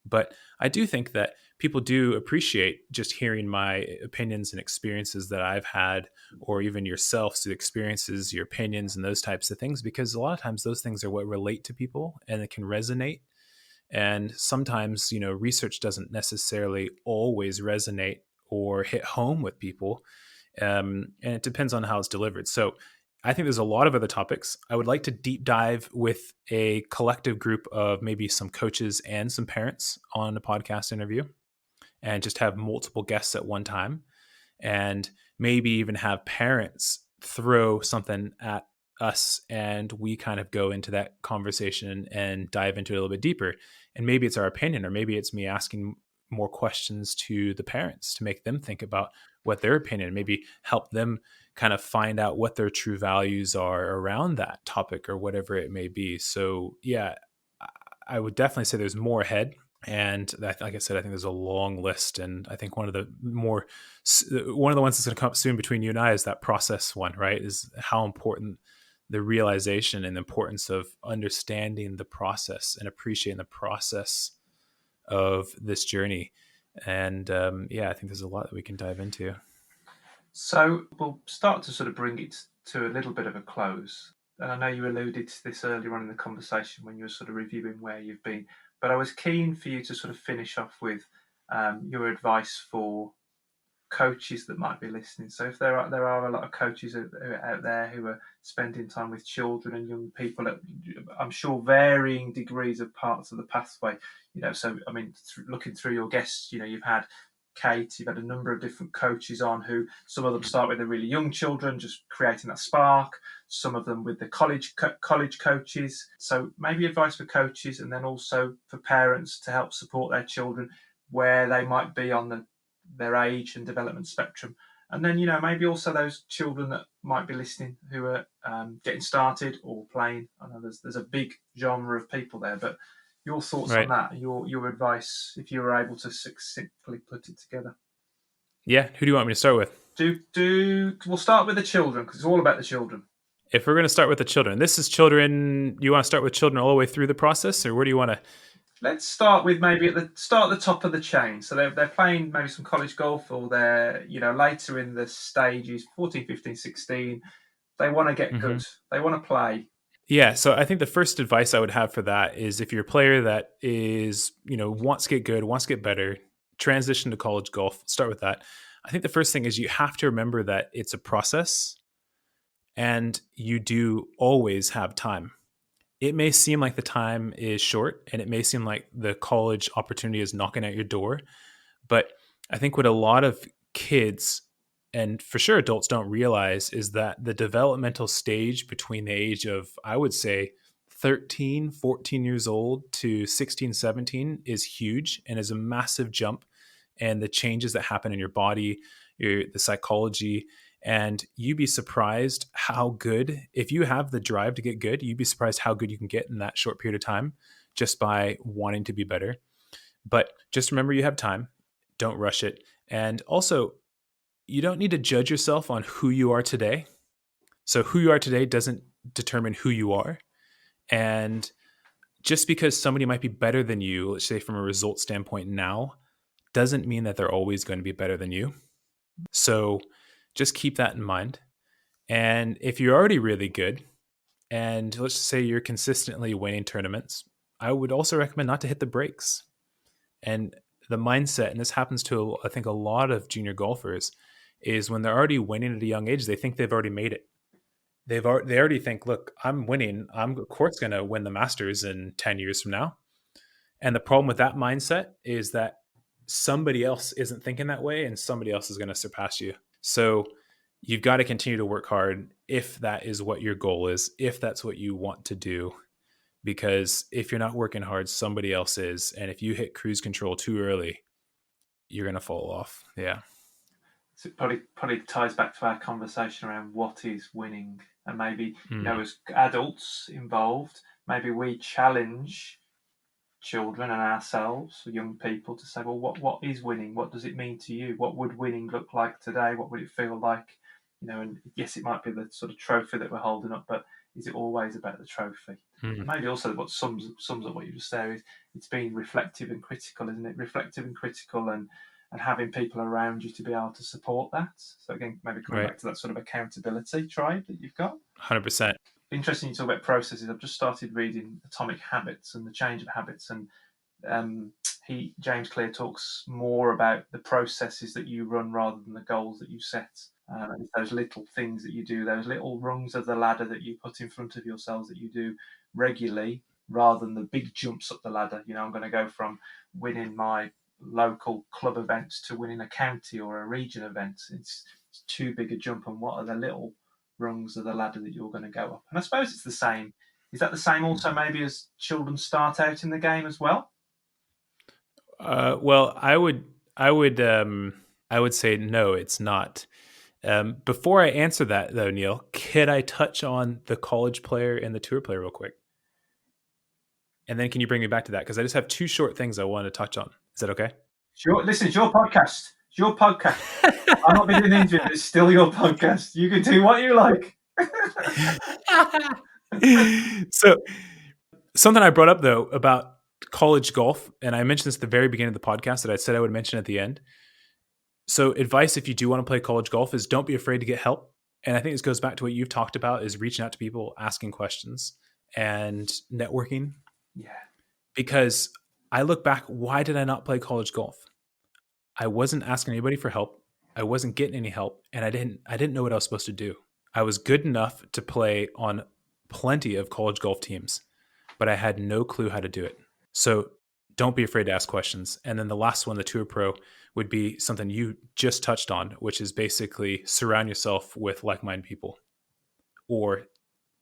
Speaker 1: But I do think that people do appreciate just hearing my opinions and experiences that I've had, or even yourself's experiences, your opinions, and those types of things, because a lot of times those things are what relate to people and it can resonate. And sometimes, research doesn't necessarily always resonate or hit home with people. And it depends on how it's delivered. So I think there's a lot of other topics. I would like to deep dive with a collective group of maybe some coaches and some parents on a podcast interview, and just have multiple guests at one time, and maybe even have parents throw something at us and we kind of go into that conversation and dive into it a little bit deeper. And maybe it's our opinion, or maybe it's me asking more questions to the parents to make them think about what their opinion, maybe help them kind of find out what their true values are around that topic or whatever it may be. So yeah, I would definitely say there's more ahead. And like I said, I think there's a long list. And I think one of the ones that's going to come up soon between you and I is that process one, right? Is how important the realization and the importance of understanding the process and appreciating the process of this journey. And I think there's a lot that we can dive into.
Speaker 2: So we'll start to sort of bring it to a little bit of a close. And I know you alluded to this earlier on in the conversation when you were sort of reviewing where you've been But I was keen for you to sort of finish off with your advice for coaches that might be listening. So if there are a lot of coaches out there who are spending time with children and young people at, I'm sure, varying degrees of parts of the pathway. So I mean, looking through your guests, you've had Kate, you've had a number of different coaches on who, some of them start with the really young children, just creating that spark. Some of them with the college coaches. So maybe advice for coaches, and then also for parents to help support their children where they might be on their age and development spectrum. And then, maybe also those children that might be listening who are getting started or playing. I know there's a big genre of people there, but your thoughts on that, your advice, if you were able to succinctly put it together.
Speaker 1: Yeah, who do you want me to start with?
Speaker 2: We'll start with the children, because it's all about the children.
Speaker 1: If we're going to start with the children, this is children. You want to start with children all the way through the process, or where do you want to?
Speaker 2: Let's start with maybe at the top of the chain. So they're playing maybe some college golf, or they're later in the stages, 14, 15, 16. They want to get good. They want to play.
Speaker 1: Yeah, so I think the first advice I would have for that is, if you're a player that is, wants to get good, wants to get better, transition to college golf, start with that. I think the first thing is you have to remember that it's a process and you do always have time. It may seem like the time is short and it may seem like the college opportunity is knocking at your door, but I think what a lot of kids, and for sure adults, don't realize is that the developmental stage between the age of, I would say, 13, 14 years old to 16, 17 is huge and is a massive jump. And the changes that happen in your body, the psychology, and you'd be surprised how good, if you have the drive to get good, you'd be surprised how good you can get in that short period of time just by wanting to be better. But just remember you have time. Don't rush it. And also, you don't need to judge yourself on who you are today. So who you are today doesn't determine who you are. And just because somebody might be better than you, let's say from a result standpoint now, doesn't mean that they're always going to be better than you. So just keep that in mind. And if you're already really good, and let's just say you're consistently winning tournaments, I would also recommend not to hit the brakes. And the mindset, and this happens to, I think, a lot of junior golfers, is when they're already winning at a young age, they think they've already made it. They already think, look, I'm winning. I'm of course going to win the Masters in 10 years from now. And the problem with that mindset is that somebody else isn't thinking that way and somebody else is going to surpass you. So you've got to continue to work hard if that is what your goal is, if that's what you want to do. Because if you're not working hard, somebody else is. And if you hit cruise control too early, you're going to fall off. Yeah.
Speaker 2: So it probably ties back to our conversation around what is winning. And maybe, as adults involved, maybe we challenge children and ourselves, young people, to say, well, what is winning? What does it mean to you? What would winning look like today? What would it feel like? And yes, it might be the sort of trophy that we're holding up, but is it always about the trophy? Maybe also what sums up what you just said is it's being reflective and critical, isn't it? Reflective and critical, and having people around you to be able to support that. So again, maybe coming back to that sort of accountability tribe that you've got.
Speaker 1: 100%.
Speaker 2: Interesting you talk about processes. I've just started reading Atomic Habits and the Change of Habits, and James Clear talks more about the processes that you run rather than the goals that you set. Those little things that you do, those little rungs of the ladder that you put in front of yourselves that you do regularly, rather than the big jumps up the ladder. I'm going to go from winning my local club events to winning a county or a region event. It's too big a jump, and what are the little rungs of the ladder that you're going to go up? And I suppose it's the same. Is that the same also maybe as children start out in the game as well?
Speaker 1: Well, I would say no, it's not. Before I answer that, though, Neil, could I touch on the college player and the tour player real quick? And then can you bring me back to that? Because I just have two short things I want to touch on. Is that okay?
Speaker 2: Sure. Listen, it's your podcast. It's your podcast. I'm not being an interview. It's still your podcast. You can do what you like.
Speaker 1: So something I brought up, though, about college golf, and I mentioned this at the very beginning of the podcast that I said I would mention at the end. So advice, if you do want to play college golf, is don't be afraid to get help. And I think this goes back to what you've talked about, is reaching out to people, asking questions, and networking.
Speaker 2: Yeah.
Speaker 1: Because I look back, why did I not play college golf? I wasn't asking anybody for help. I wasn't getting any help, and I didn't know what I was supposed to do. I was good enough to play on plenty of college golf teams, but I had no clue how to do it. So don't be afraid to ask questions. And then the last one, the Tour Pro, would be something you just touched on, which is basically surround yourself with like-minded people. Or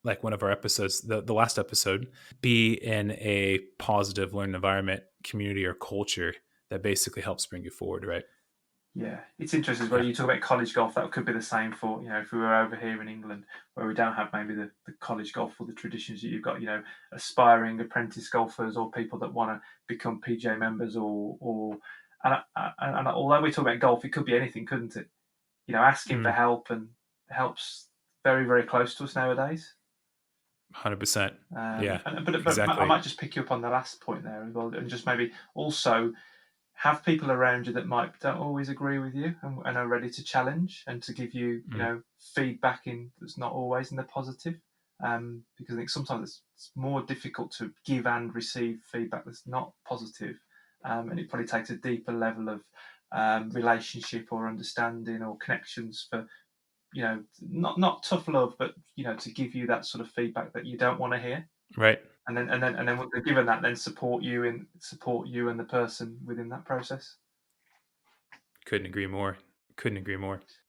Speaker 1: like one of our episodes, the last episode, be in a positive learning environment, community, or culture that basically helps bring you forward, right?
Speaker 2: Yeah, it's interesting as well.
Speaker 1: Yeah.
Speaker 2: You talk about college golf. That could be the same for, if we were over here in England, where we don't have maybe the college golf or the traditions that you've got. Aspiring apprentice golfers or people that want to become PJ members, and although we talk about golf, it could be anything, couldn't it? Asking for help and helps very, very close to us nowadays.
Speaker 1: 100%. Yeah,
Speaker 2: But I
Speaker 1: exactly.
Speaker 2: might just pick you up on the last point there as well, and just maybe also have people around you that don't always agree with you and are ready to challenge and to give you, feedback that's not always in the positive. Because I think sometimes it's more difficult to give and receive feedback that's not positive, and it probably takes a deeper level of relationship or understanding or connections for, not tough love, but to give you that sort of feedback that you don't want to hear.
Speaker 1: Right.
Speaker 2: And then when they're given that, then support you and the person within that process.
Speaker 1: Couldn't agree more.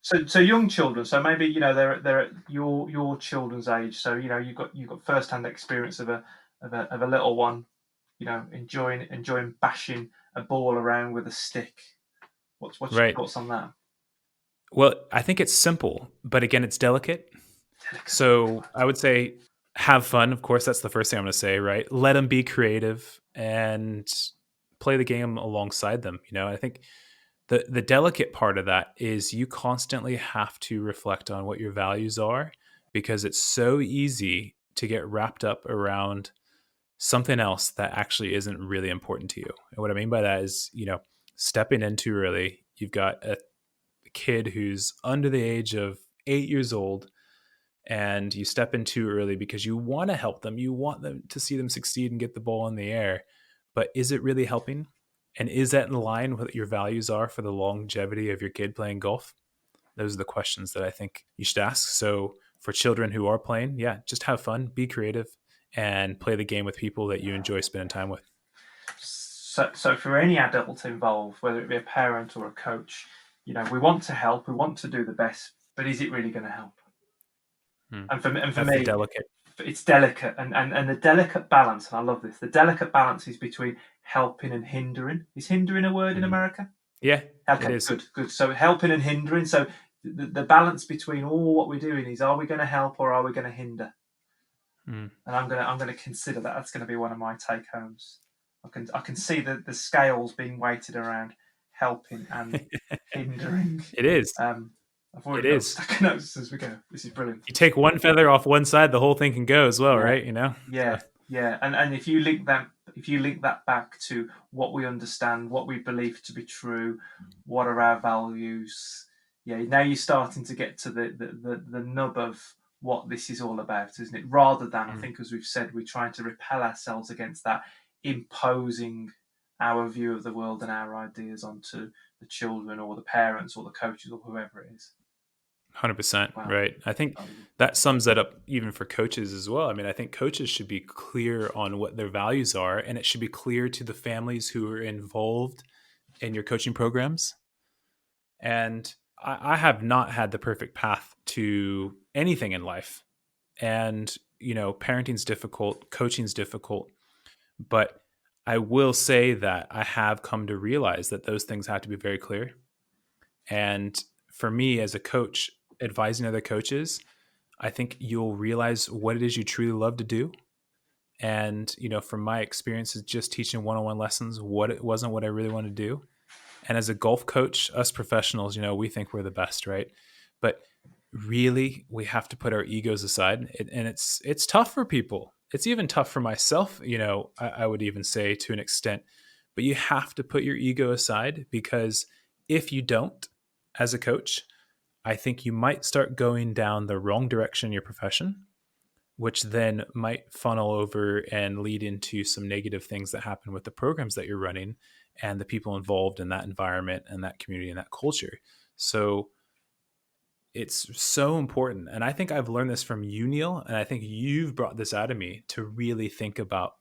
Speaker 2: So young children. So maybe they're at your children's age. So you've got first hand experience of a little one. Enjoying bashing a ball around with a stick. What's your
Speaker 1: Right.
Speaker 2: thoughts on that?
Speaker 1: Well, I think it's simple, but again, it's delicate. So I would say have fun. Of course, that's the first thing I'm going to say, right? Let them be creative and play the game alongside them. I think the delicate part of that is you constantly have to reflect on what your values are, because it's so easy to get wrapped up around something else that actually isn't really important to you. And what I mean by that is, stepping in too early. You've got a kid who's under the age of 8 years old, and you step in too early because you want to help them. You want them to see them succeed and get the ball in the air. But is it really helping? And is that in line with what your values are for the longevity of your kid playing golf? Those are the questions that I think you should ask. So for children who are playing, yeah, just have fun, be creative, and play the game with people that you enjoy spending time with.
Speaker 2: So for any adult involved, whether it be a parent or a coach, we want to help, we want to do the best, but is it really going to help? And for
Speaker 1: That's
Speaker 2: me,
Speaker 1: delicate.
Speaker 2: it's delicate, and the delicate balance, and I love this. The delicate balance is between helping and hindering. Is hindering a word in America?
Speaker 1: Yeah,
Speaker 2: okay,
Speaker 1: it is.
Speaker 2: Good. So helping and hindering. So the balance between all what we're doing is: are we going to help or are we going to hinder? And I'm going to consider that. That's going to be one of my take homes. I can see the scales being weighted around helping and hindering.
Speaker 1: It is.
Speaker 2: I've already got a stack of notes as we go. This is brilliant.
Speaker 1: You take one feather off one side, the whole thing can go as well,
Speaker 2: Yeah.
Speaker 1: right?
Speaker 2: Yeah,
Speaker 1: So.
Speaker 2: yeah. And if you link that back to what we understand, what we believe to be true, what are our values, now you're starting to get to the nub of what this is all about, isn't it? Rather than, I think, as we've said, we're trying to repel ourselves against that, imposing our view of the world and our ideas onto the children or the parents or the coaches or whoever it is.
Speaker 1: 100%.
Speaker 2: Wow.
Speaker 1: Right. I think that sums that up even for coaches as well. I mean, I think coaches should be clear on what their values are, and it should be clear to the families who are involved in your coaching programs. And I have not had the perfect path to anything in life. And, parenting's difficult, coaching's difficult. But I will say that I have come to realize that those things have to be very clear. And for me as a coach, advising other coaches, I think you'll realize what it is you truly love to do. And, from my experiences, just teaching one-on-one lessons, what it wasn't what I really want to do. And as a golf coach, us professionals, we think we're the best, right? But really, we have to put our egos aside. And it's tough for people. It's even tough for myself, I would even say to an extent. But you have to put your ego aside, because if you don't, as a coach, I think you might start going down the wrong direction in your profession. which then might funnel over and lead into some negative things that happen with the programs that you're running and the people involved in that environment and that community and that culture. So it's so important. And I think I've learned this from you, Neil, and I think you've brought this out of me to really think about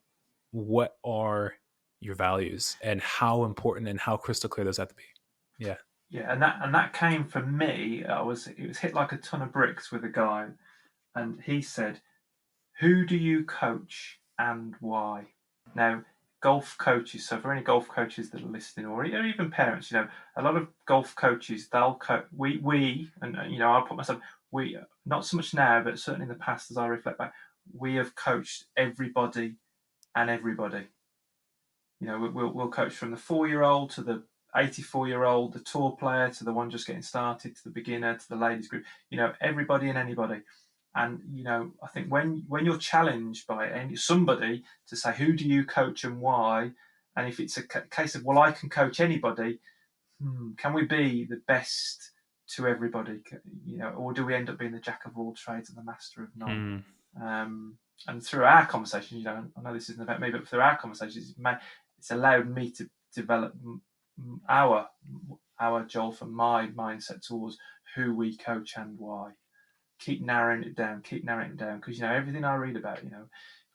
Speaker 1: what are your values and how important and how crystal clear those have to be. Yeah.
Speaker 2: Yeah, and that came from me. It was hit like a ton of bricks with a guy, and he said, "Who do you coach and why?" Now, golf coaches. So, for any golf coaches that are listening, or even parents, a lot of golf coaches, they'll we, and I'll put myself, we, not so much now, but certainly in the past, as I reflect back, we have coached everybody and everybody. We'll coach from the 4-year-old to the 84-year-old, the tour player to the one just getting started, to the beginner, to the ladies group. Everybody and anybody. And I think when you're challenged by somebody to say, who do you coach and why, and if it's a case of, well, I can coach anybody, can we be the best to everybody? Or do we end up being the jack of all trades and the master of none? And through our conversations, I know this isn't about me, but through our conversations, it's allowed me to develop our Jolf and my mindset towards who we coach and why. Keep narrowing it down, because everything I read about, if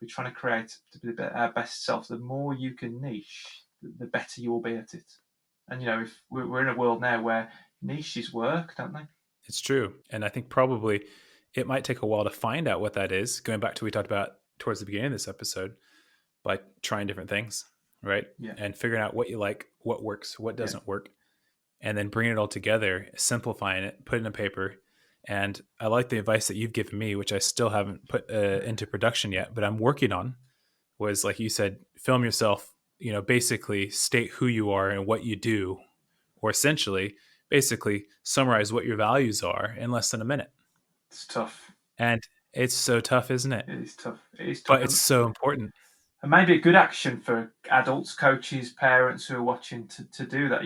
Speaker 2: we're trying to create to be our best self, the more you can niche, the better you will be at it. And if we're in a world now where niches work, don't they?
Speaker 1: It's true. And I think probably it might take a while to find out what that is, going back to what we talked about towards the beginning of this episode, by trying different things, right?
Speaker 2: Yeah.
Speaker 1: And figuring out what you like, what works, what doesn't work, and then bringing it all together, simplifying it, put it in a paper. And I like the advice that you've given me, which I still haven't put into production yet, but I'm working on, was like you said, film yourself, basically state who you are and what you do, or essentially basically summarize what your values are in less than a minute.
Speaker 2: It's tough.
Speaker 1: And it's so tough, isn't it?
Speaker 2: It is tough.
Speaker 1: But it's so important.
Speaker 2: And maybe a good action for adults, coaches, parents who are watching to do that.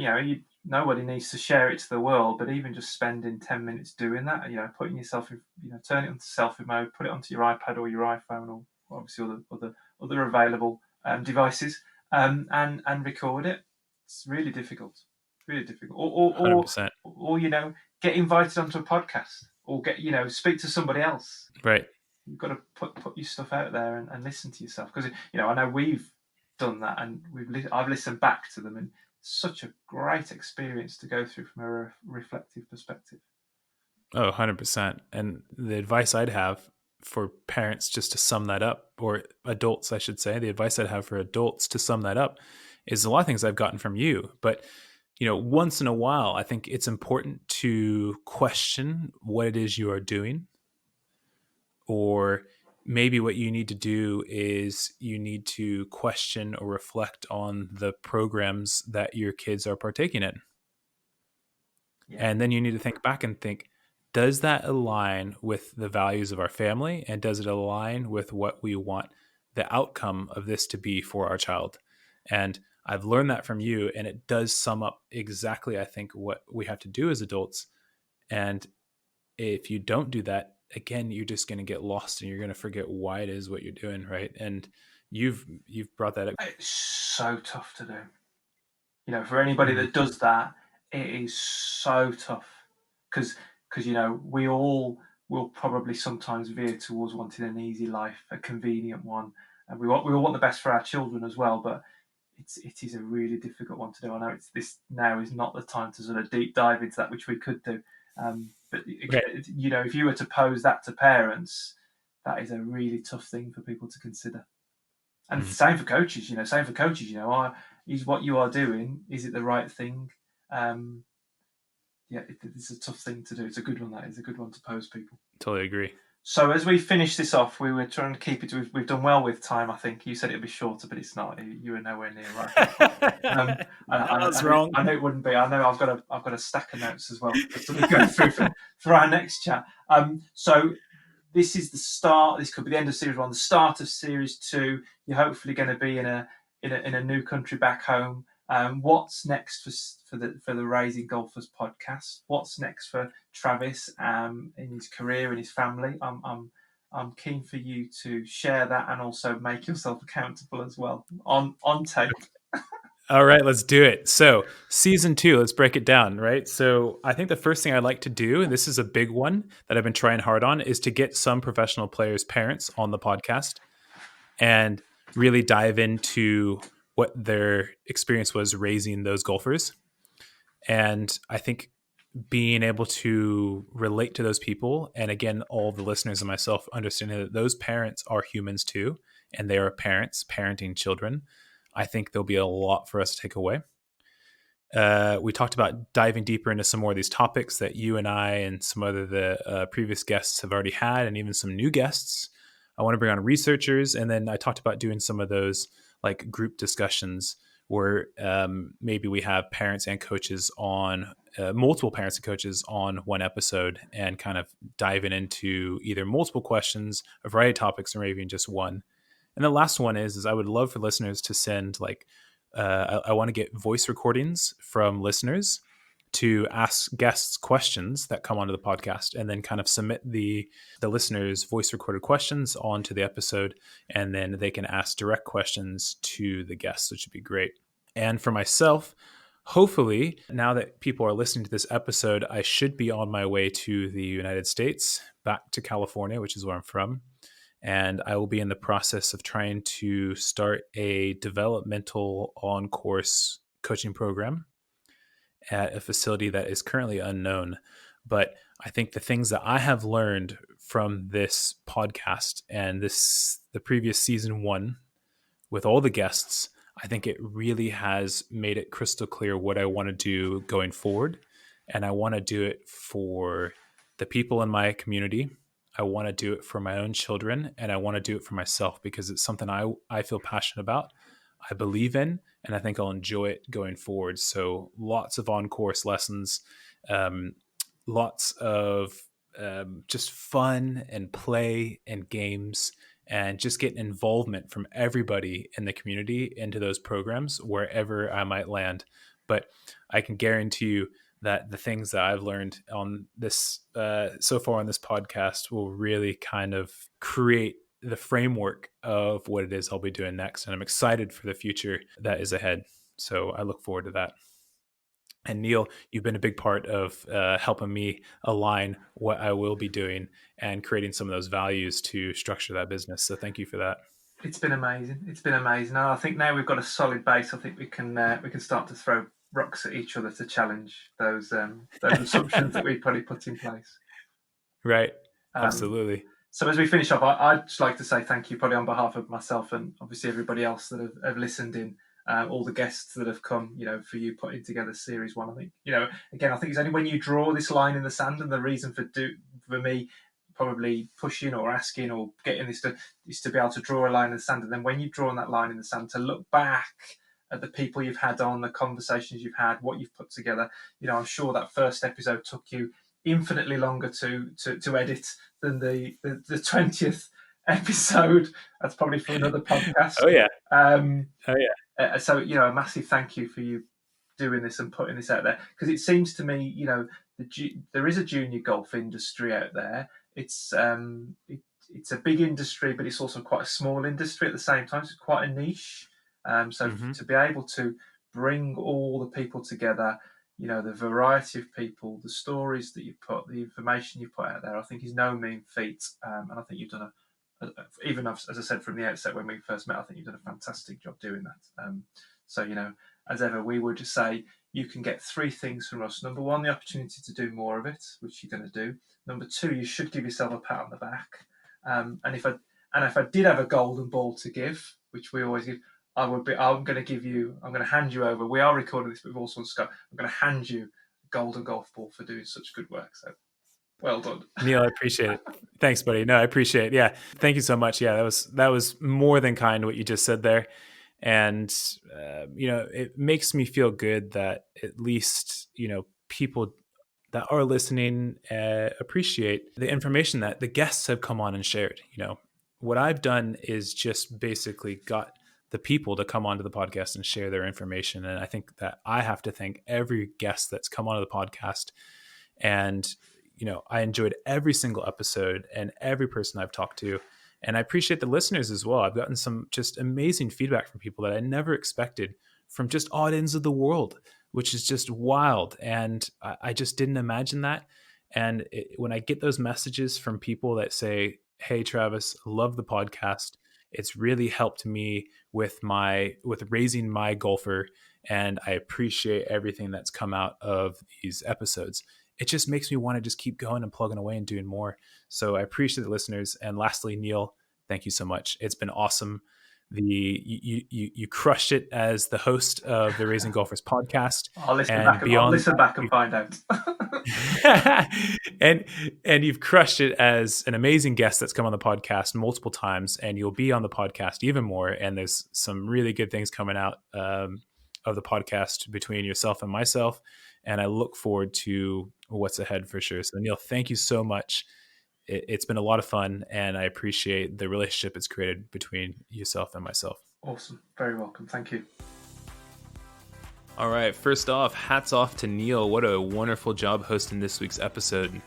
Speaker 2: Nobody needs to share it to the world, but even just spending 10 minutes doing that, putting yourself in, turn it onto selfie mode, put it onto your iPad or your iPhone, or obviously other available devices, and record it. It's really difficult. Really difficult. Or
Speaker 1: 100%.
Speaker 2: Or get invited onto a podcast, or speak to somebody else.
Speaker 1: Right.
Speaker 2: You've got to put your stuff out there and listen to yourself, because I know we've done that, and I've listened back to them, and such a great experience to go through from a reflective perspective.
Speaker 1: Oh, 100%. And the advice I'd have for parents, just to sum that up, or adults, I should say, the advice I'd have for adults to sum that up is a lot of things I've gotten from you. But, once in a while, I think it's important to question what it is you are doing. Or maybe what you need to do is you need to question or reflect on the programs that your kids are partaking in. Yeah. And then you need to think back and think, does that align with the values of our family? And does it align with what we want the outcome of this to be for our child? And I've learned that from you, and it does sum up exactly, I think, what we have to do as adults. And if you don't do that, again, you're just going to get lost and you're going to forget why it is what you're doing, right? And you've brought that up.
Speaker 2: It's so tough to do. For anybody that does that, it is so tough, because we all will probably sometimes veer towards wanting an easy life, a convenient one, and we all want the best for our children as well. But it is a really difficult one to do. I know this now is not the time to sort of deep dive into that, which we could do. But if you were to pose that to parents, that is a really tough thing for people to consider. And same for coaches. Is what you are doing, is it the right thing? It's a tough thing to do. It's a good one. That is a good one to pose people.
Speaker 1: Totally agree.
Speaker 2: So as we finish this off, we were trying to keep it. We've done well with time. I think you said it'd be shorter, but it's not. You were nowhere near right.
Speaker 1: That's wrong.
Speaker 2: I know it wouldn't be. I know I've got a stack of notes as well to go through for our next chat. So this is the start. This could be the end of series 1, the start of series 2. You're hopefully going to be in a new country back home. What's next for the Raising Golfers podcast? What's next for Travis in his career and his family? I'm I'm keen for you to share that and also make yourself accountable as well on tape.
Speaker 1: All right, let's do it. So, season 2, let's break it down, right? So, I think the first thing I'd like to do, and this is a big one that I've been trying hard on, is to get some professional players' parents on the podcast and really dive into what their experience was raising those golfers. And I think being able to relate to those people, and again, all the listeners and myself understanding that those parents are humans too, and they are parents parenting children, I think there'll be a lot for us to take away. We talked about diving deeper into some more of these topics that you and I and some other the previous guests have already had, and even some new guests. I want to bring on researchers, and then I talked about doing some of those like group discussions where maybe we have parents and coaches on multiple parents and coaches on one episode, and kind of diving into either multiple questions, a variety of topics, or maybe even just one. And the last one is I would love for listeners to send like I want to get voice recordings from listeners to ask guests questions that come onto the podcast, and then kind of submit the listeners' voice recorded questions onto the episode, and then they can ask direct questions to the guests, which would be great. And for myself, hopefully, now that people are listening to this episode, I should be on my way to the United States, back to California, which is where I'm from. And I will be in the process of trying to start a developmental on-course coaching program at a facility that is currently unknown. But I think the things that I have learned from this podcast and the previous season 1 with all the guests, I think it really has made it crystal clear what I want to do going forward. And I want to do it for the people in my community. I want to do it for my own children, and I want to do it for myself because it's something I feel passionate about, I believe in, and I think I'll enjoy it going forward. So lots of on-course lessons, lots of just fun and play and games, and just getting involvement from everybody in the community into those programs wherever I might land. But I can guarantee you that the things that I've learned on this so far on this podcast will really kind of create the framework of what it is I'll be doing next. And I'm excited for the future that is ahead. So I look forward to that. And Neil, you've been a big part of helping me align what I will be doing and creating some of those values to structure that business. So thank you for that.
Speaker 2: It's been amazing. It's been amazing. And I think now we've got a solid base. I think we can start to throw rocks at each other to challenge those assumptions that we probably put in place.
Speaker 1: Right. Absolutely.
Speaker 2: So as we finish up, I'd just like to say thank you, probably on behalf of myself and obviously everybody else that have listened in, all the guests that have come, for you putting together series 1. I think, again, I think it's only when you draw this line in the sand, and the reason for me probably pushing or asking or getting this is to be able to draw a line in the sand. And then when you've drawn that line in the sand, to look back at the people you've had on, the conversations you've had, what you've put together. I'm sure that first episode took you infinitely longer to edit than the 20th episode. That's probably for another podcast.
Speaker 1: Oh yeah.
Speaker 2: So a massive thank you for you doing this and putting this out there, because it seems to me there is a junior golf industry out there. It's a big industry, but it's also quite a small industry at the same time. It's quite a niche. To be able to bring all the people together, the variety of people, the stories that you put, the information you put out there, I think is no mean feat. And I think you've done even as I said from the outset when we first met, I think you've done a fantastic job doing that. So, as ever, we would just say you can get 3 things from us. Number 1, the opportunity to do more of it, which you're going to do. Number 2, you should give yourself a pat on the back. And if I did have a golden ball to give, which we always give, I'm going to hand you over. We are recording this, but we've also got I'm going to hand you a golden golf ball for doing such good work. So well done.
Speaker 1: Neil, I appreciate it. Thanks, buddy. No, I appreciate it. Yeah. Thank you so much. Yeah, that was more than kind what you just said there. And, it makes me feel good that at least, people that are listening appreciate the information that the guests have come on and shared. What I've done is just basically got the people to come onto the podcast and share their information. And I think that I have to thank every guest that's come onto the podcast. And I enjoyed every single episode and every person I've talked to. And I appreciate the listeners as well. I've gotten some just amazing feedback from people that I never expected from just odd ends of the world, which is just wild. And I just didn't imagine that. And when I get those messages from people that say, "Hey, Travis, love the podcast. It's really helped me with raising my golfer, and I appreciate everything that's come out of these episodes." It just makes me want to just keep going and plugging away and doing more. So I appreciate the listeners. And lastly, Neil, thank you so much. It's been awesome. You crushed it as the host of the Raising Golfers podcast.
Speaker 2: I'll listen back and find out.
Speaker 1: and you've crushed it as an amazing guest that's come on the podcast multiple times, and you'll be on the podcast even more. And there's some really good things coming out of the podcast between yourself and myself. And I look forward to what's ahead for sure. So Neil, thank you so much. It's been a lot of fun, and I appreciate the relationship it's created between yourself and myself.
Speaker 2: Awesome. Very welcome. Thank you.
Speaker 1: All right. First off, hats off to Neil. What a wonderful job hosting this week's episode.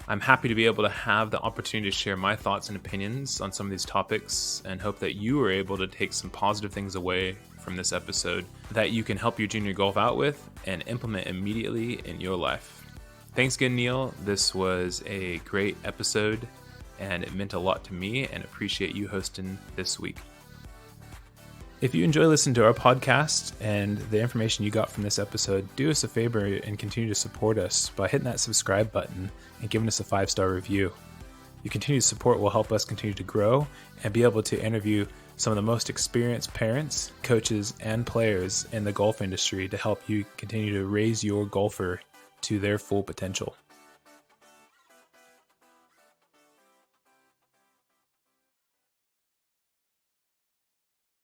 Speaker 1: I'm happy to be able to have the opportunity to share my thoughts and opinions on some of these topics, and hope that you were able to take some positive things away from this episode that you can help your junior golf out with and implement immediately in your life. Thanks again, Neil. This was a great episode, and it meant a lot to me, and appreciate you hosting this week. If you enjoy listening to our podcast and the information you got from this episode, do us a favor and continue to support us by hitting that subscribe button and giving us a 5-star review. Your continued support will help us continue to grow and be able to interview some of the most experienced parents, coaches, and players in the golf industry to help you continue to raise your golfer to their full potential.